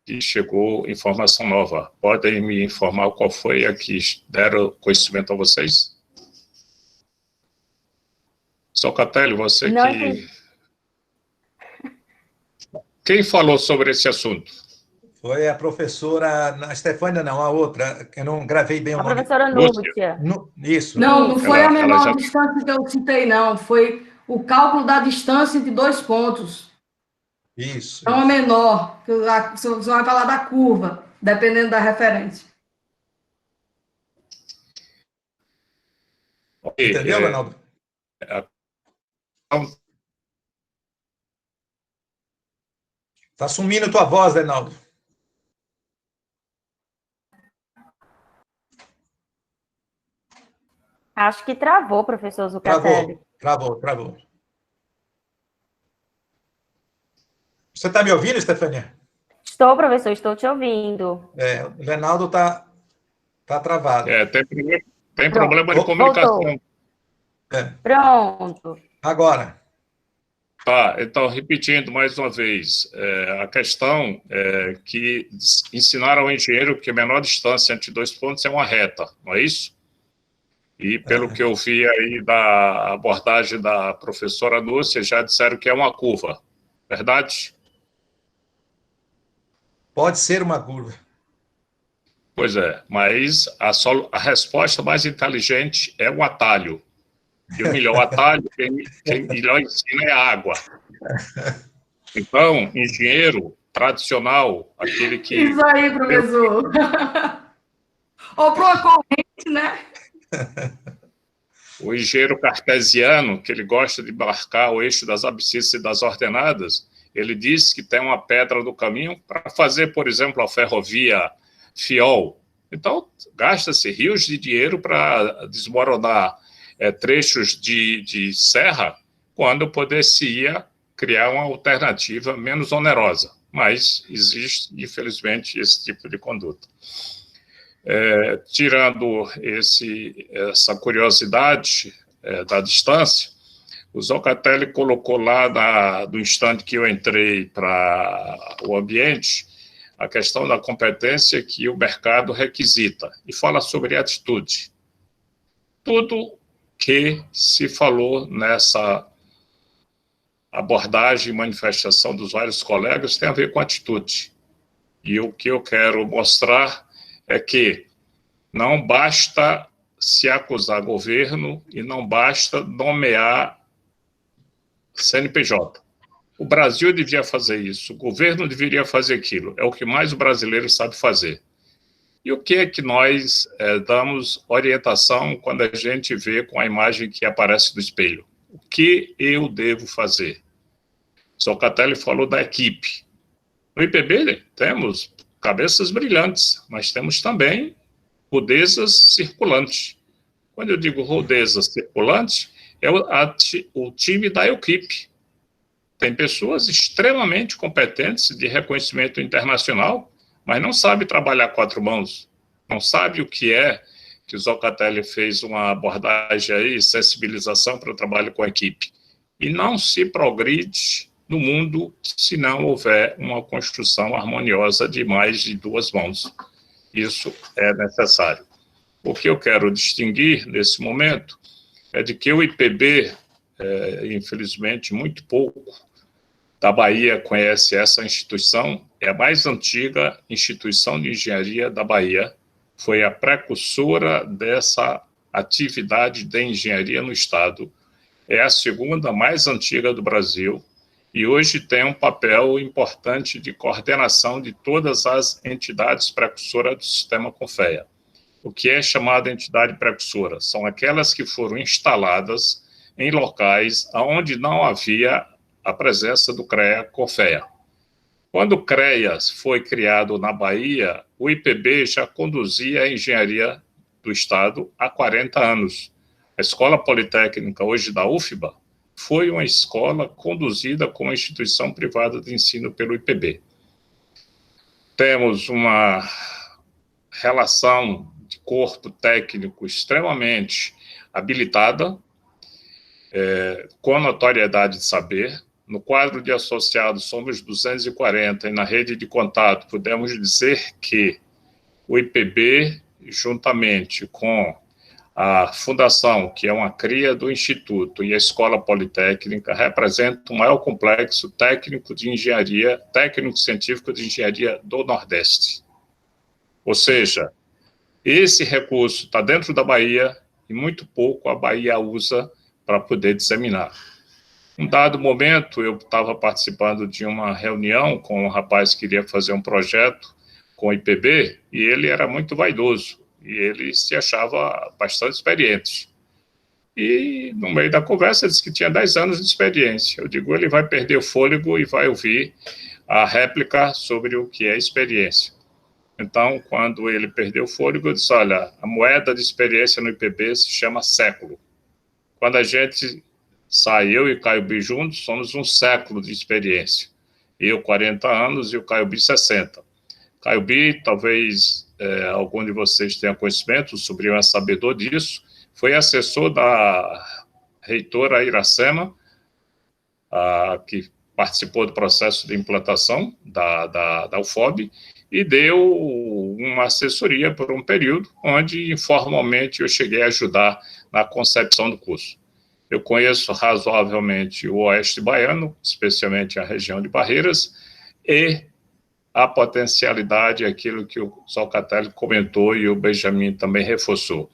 que chegou informação nova. Podem me informar qual foi a que deram conhecimento a vocês? Zoccatelli, você Não, que... Quem falou sobre esse assunto? Foi a professora, a Stefânia não, a outra, eu não gravei bem o nome. A professora Núcia. Isso. Não foi a menor já... distância que eu citei, não. Foi o cálculo da distância entre dois pontos. Isso. Então, a menor, que você vai falar da curva, dependendo da referência. Entendeu, Leonardo? Está sumindo tua voz, Reinaldo. Acho que travou, professor Zuccatelli. Travou. Você está me ouvindo, Stefania? Estou, professor, estou te ouvindo. O Reinaldo está travado. Tem problema de comunicação. Pronto. Agora. Tá, então, repetindo mais uma vez, a questão é que ensinaram ao engenheiro que a menor distância entre dois pontos é uma reta, não é isso? E pelo que eu vi aí da abordagem da professora Núcia, já disseram que é uma curva, verdade? Pode ser uma curva. Pois é, mas a resposta mais inteligente é um atalho. E o melhor atalho, quem melhor ensina é a água. Então, engenheiro tradicional, aquele que... Isso aí, professor. Ou para uma corrente, né? O engenheiro cartesiano, que ele gosta de marcar o eixo das abscissas e das ordenadas, ele diz que tem uma pedra no caminho para fazer, por exemplo, a ferrovia Fiol. Então, gasta-se rios de dinheiro para desmoronar trechos de serra, quando poder-se-ia criar uma alternativa menos onerosa. Mas existe, infelizmente, esse tipo de conduta. Tirando essa curiosidade da distância, o Zocatelli colocou lá do instante que eu entrei para o ambiente a questão da competência que o mercado requisita e fala sobre atitude. Tudo que se falou nessa abordagem e manifestação dos vários colegas tem a ver com atitude. E o que eu quero mostrar é que não basta se acusar governo e não basta nomear CNPJ. O Brasil devia fazer isso, o governo deveria fazer aquilo. É o que mais o brasileiro sabe fazer. E o que é que nós damos orientação quando a gente vê com a imagem que aparece do espelho? O que eu devo fazer? Zocatelli falou da equipe. No IPB temos cabeças brilhantes, mas temos também rudezas circulantes. Quando eu digo rudezas circulantes, é o time da equipe. Tem pessoas extremamente competentes de reconhecimento internacional, mas não sabe trabalhar quatro mãos, não sabe o que é que o Zocatelli fez uma abordagem aí, sensibilização para o trabalho com a equipe. E não se progride no mundo se não houver uma construção harmoniosa de mais de duas mãos. Isso é necessário. O que eu quero distinguir nesse momento é de que o IPB, infelizmente, muito pouco da Bahia conhece essa instituição, é a mais antiga instituição de engenharia da Bahia, foi a precursora dessa atividade de engenharia no Estado, é a segunda mais antiga do Brasil e hoje tem um papel importante de coordenação de todas as entidades precursoras do sistema Confea. O que é chamada entidade precursora? São aquelas que foram instaladas em locais onde não havia a presença do CREA-CONFEA. Quando o CREAS foi criado na Bahia, o IPB já conduzia a engenharia do Estado há 40 anos. A Escola Politécnica, hoje da UFBA, foi uma escola conduzida como instituição privada de ensino pelo IPB. Temos uma relação de corpo técnico extremamente habilitada, com notoriedade de saber. No quadro de associados somos 240 e na rede de contato podemos dizer que o IPB, juntamente com a fundação, que é uma cria do Instituto, e a Escola Politécnica, representa o maior complexo técnico de engenharia, técnico-científico de engenharia do Nordeste. Ou seja, esse recurso está dentro da Bahia e muito pouco a Bahia usa para poder disseminar. Um dado momento, eu estava participando de uma reunião com um rapaz que queria fazer um projeto com o IPB, e ele era muito vaidoso, e ele se achava bastante experiente. E, no meio da conversa, ele disse que tinha 10 anos de experiência. Eu digo, ele vai perder o fôlego e vai ouvir a réplica sobre o que é experiência. Então, quando ele perdeu o fôlego, eu disse, olha, a moeda de experiência no IPB se chama século. Quando a gente sai, eu e Caio B juntos, somos um século de experiência. Eu, 40 anos, e o Caio B, 60. Caio B, talvez algum de vocês tenha conhecimento, o sobrinho é sabedor disso, foi assessor da reitora Iracema, que participou do processo de implantação da UFOB, e deu uma assessoria por um período, onde informalmente eu cheguei a ajudar na concepção do curso. Eu conheço razoavelmente o Oeste Baiano, especialmente a região de Barreiras, e a potencialidade, aquilo que o Zocatelli comentou e o Benjamin também reforçou.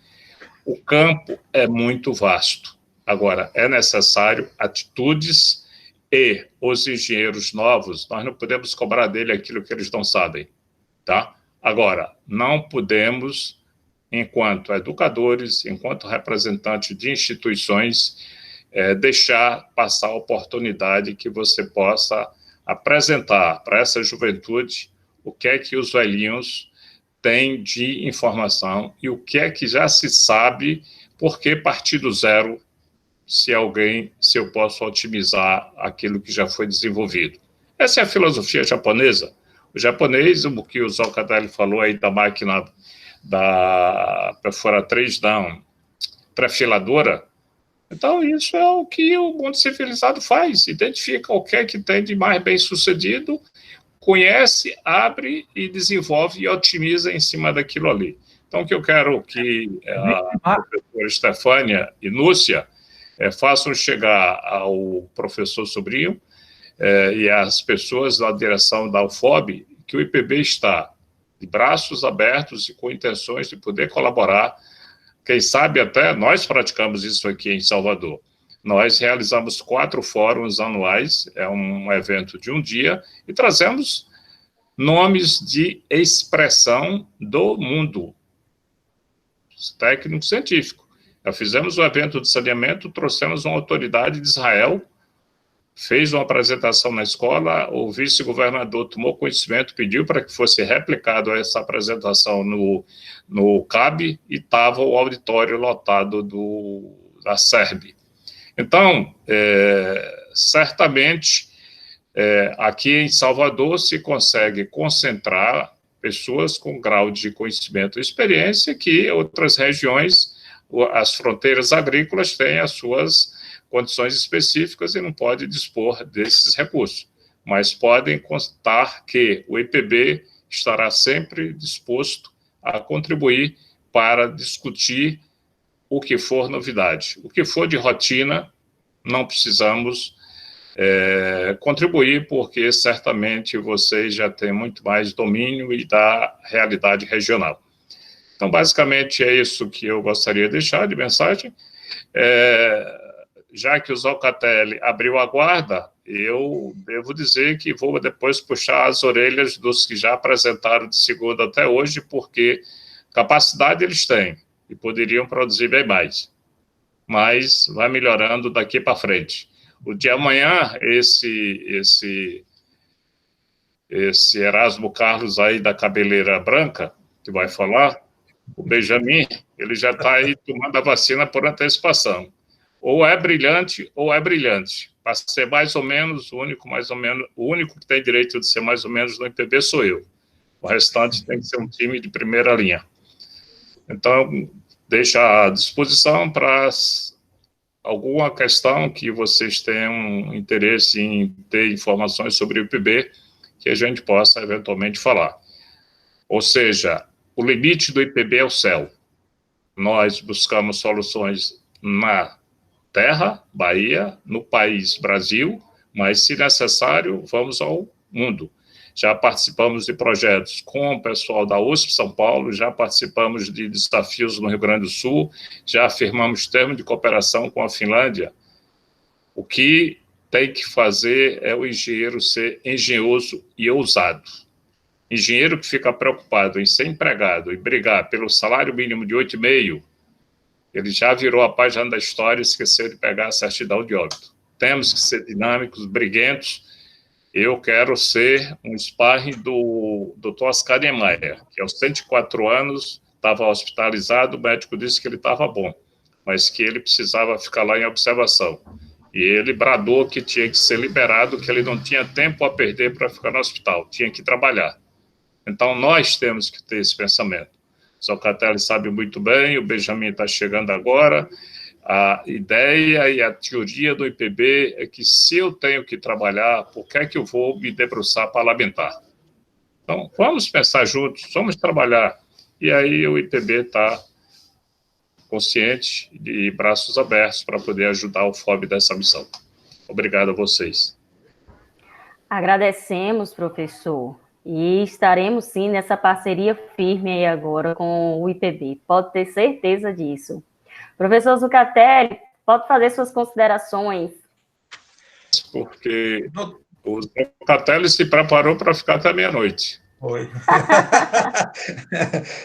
O campo é muito vasto. Agora, é necessário atitudes e os engenheiros novos, nós não podemos cobrar dele aquilo que eles não sabem, tá? Agora, não podemos, enquanto educadores, enquanto representantes de instituições, deixar passar a oportunidade que você possa apresentar para essa juventude o que é que os velhinhos têm de informação e o que é que já se sabe, porque partir do zero, se eu posso otimizar aquilo que já foi desenvolvido. Essa é a filosofia japonesa. O japonês, o que o Zocatelli falou aí da máquina da perfuratriz, não, perfiladora. Então, isso é o que o mundo civilizado faz, identifica o que é que tem de mais bem-sucedido, conhece, abre e desenvolve e otimiza em cima daquilo ali. Então, o que eu quero que a professora Estefânia e Núcia façam chegar ao professor Sobrinho e às pessoas da direção da UFOB, que o IPB está de braços abertos e com intenções de poder colaborar. Quem sabe até nós praticamos isso aqui em Salvador. Nós realizamos 4 fóruns anuais, é um evento de um dia, e trazemos nomes de expressão do mundo técnico-científico. Já fizemos o evento de saneamento, trouxemos uma autoridade de Israel, fez uma apresentação na escola, o vice-governador tomou conhecimento, pediu para que fosse replicado essa apresentação no CAB, e estava o auditório lotado da SERB. Então, certamente, aqui em Salvador se consegue concentrar pessoas com grau de conhecimento e experiência que outras regiões, as fronteiras agrícolas, têm as suas condições específicas e não pode dispor desses recursos, mas podem constatar que o IPB estará sempre disposto a contribuir para discutir o que for novidade. O que for de rotina, não precisamos contribuir, porque certamente vocês já têm muito mais domínio e da realidade regional. Então, basicamente, é isso que eu gostaria de deixar de mensagem. Já que o Zocatelli abriu a guarda, eu devo dizer que vou depois puxar as orelhas dos que já apresentaram de segunda até hoje, porque capacidade eles têm e poderiam produzir bem mais, mas vai melhorando daqui para frente. O de amanhã, esse Erasmo Carlos aí da cabeleira branca, que vai falar, o Benjamin, ele já está aí tomando a vacina por antecipação. Ou é brilhante, ou é brilhante. Para ser mais ou menos, o único que tem direito de ser mais ou menos no IPB sou eu. O restante tem que ser um time de primeira linha. Então, deixo à disposição para alguma questão que vocês tenham interesse em ter informações sobre o IPB, que a gente possa eventualmente falar. Ou seja, o limite do IPB é o céu. Nós buscamos soluções na terra, Bahia, no país, Brasil, mas, se necessário, vamos ao mundo. Já participamos de projetos com o pessoal da USP São Paulo, já participamos de desafios no Rio Grande do Sul, já firmamos termo de cooperação com a Finlândia. O que tem que fazer é o engenheiro ser engenhoso e ousado. Engenheiro que fica preocupado em ser empregado e brigar pelo salário mínimo de 8,5, ele já virou a página da história e esqueceu de pegar a certidão de óbito. Temos que ser dinâmicos, briguentos. Eu quero ser um sparring do Dr. Oscar Niemeyer, que aos 104 anos estava hospitalizado, o médico disse que ele estava bom, mas que ele precisava ficar lá em observação. E ele bradou que tinha que ser liberado, que ele não tinha tempo a perder para ficar no hospital, tinha que trabalhar. Então, nós temos que ter esse pensamento. O Zocatelli sabe muito bem, o Benjamin está chegando agora. A ideia e a teoria do IPB é que, se eu tenho que trabalhar, por que é que eu vou me debruçar para lamentar? Então, vamos pensar juntos, vamos trabalhar. E aí o IPB está consciente e braços abertos para poder ajudar o FOB dessa missão. Obrigado a vocês. Agradecemos, professor. E estaremos, sim, nessa parceria firme aí agora com o IPB. Pode ter certeza disso. Professor Zucatelli, pode fazer suas considerações. Porque o Zucatelli se preparou para ficar até meia-noite. Foi.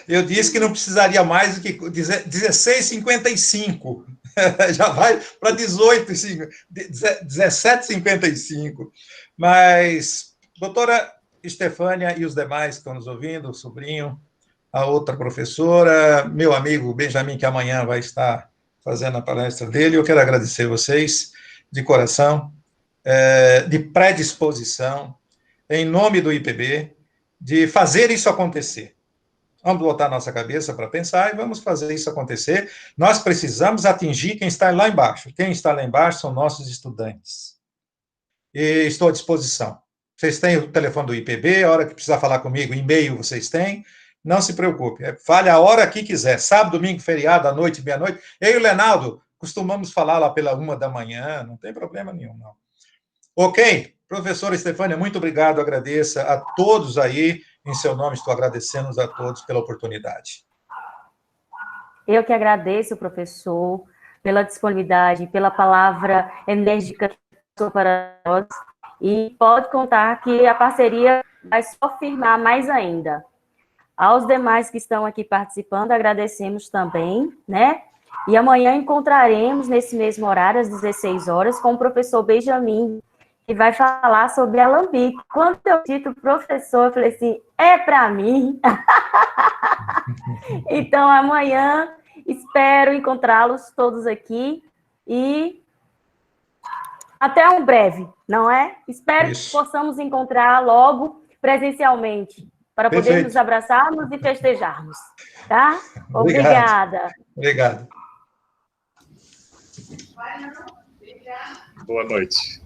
Eu disse que não precisaria mais do que 16h55. Já vai para 17h55. Mas, doutora Estefânia e os demais que estão nos ouvindo, o sobrinho, a outra professora, meu amigo Benjamin, que amanhã vai estar fazendo a palestra dele, eu quero agradecer vocês de coração, de predisposição, em nome do IPB, de fazer isso acontecer. Vamos botar nossa cabeça para pensar e vamos fazer isso acontecer. Nós precisamos atingir quem está lá embaixo. Quem está lá embaixo são nossos estudantes. E estou à disposição. Vocês têm o telefone do IPB, a hora que precisar falar comigo, e-mail vocês têm. Não se preocupe, fale a hora que quiser. Sábado, domingo, feriado, à noite, meia-noite. Eu e o Lenaldo costumamos falar lá pela 1h, não tem problema nenhum, não. Ok? Professora Estefânia, muito obrigado, agradeço a todos aí, em seu nome estou agradecendo a todos pela oportunidade. Eu que agradeço, professor, pela disponibilidade, pela palavra enérgica para nós, e pode contar que a parceria vai só firmar mais ainda. Aos demais que estão aqui participando, agradecemos também, né? E amanhã encontraremos, nesse mesmo horário, às 16 horas, com o professor Benjamin, que vai falar sobre alambique. Quando eu dito professor, eu falei assim, é para mim. Então, amanhã, espero encontrá-los todos aqui e até um breve, não é? Espero que possamos encontrar logo presencialmente, para podermos nos abraçarmos e festejarmos, tá? Obrigada. Obrigado. Boa noite.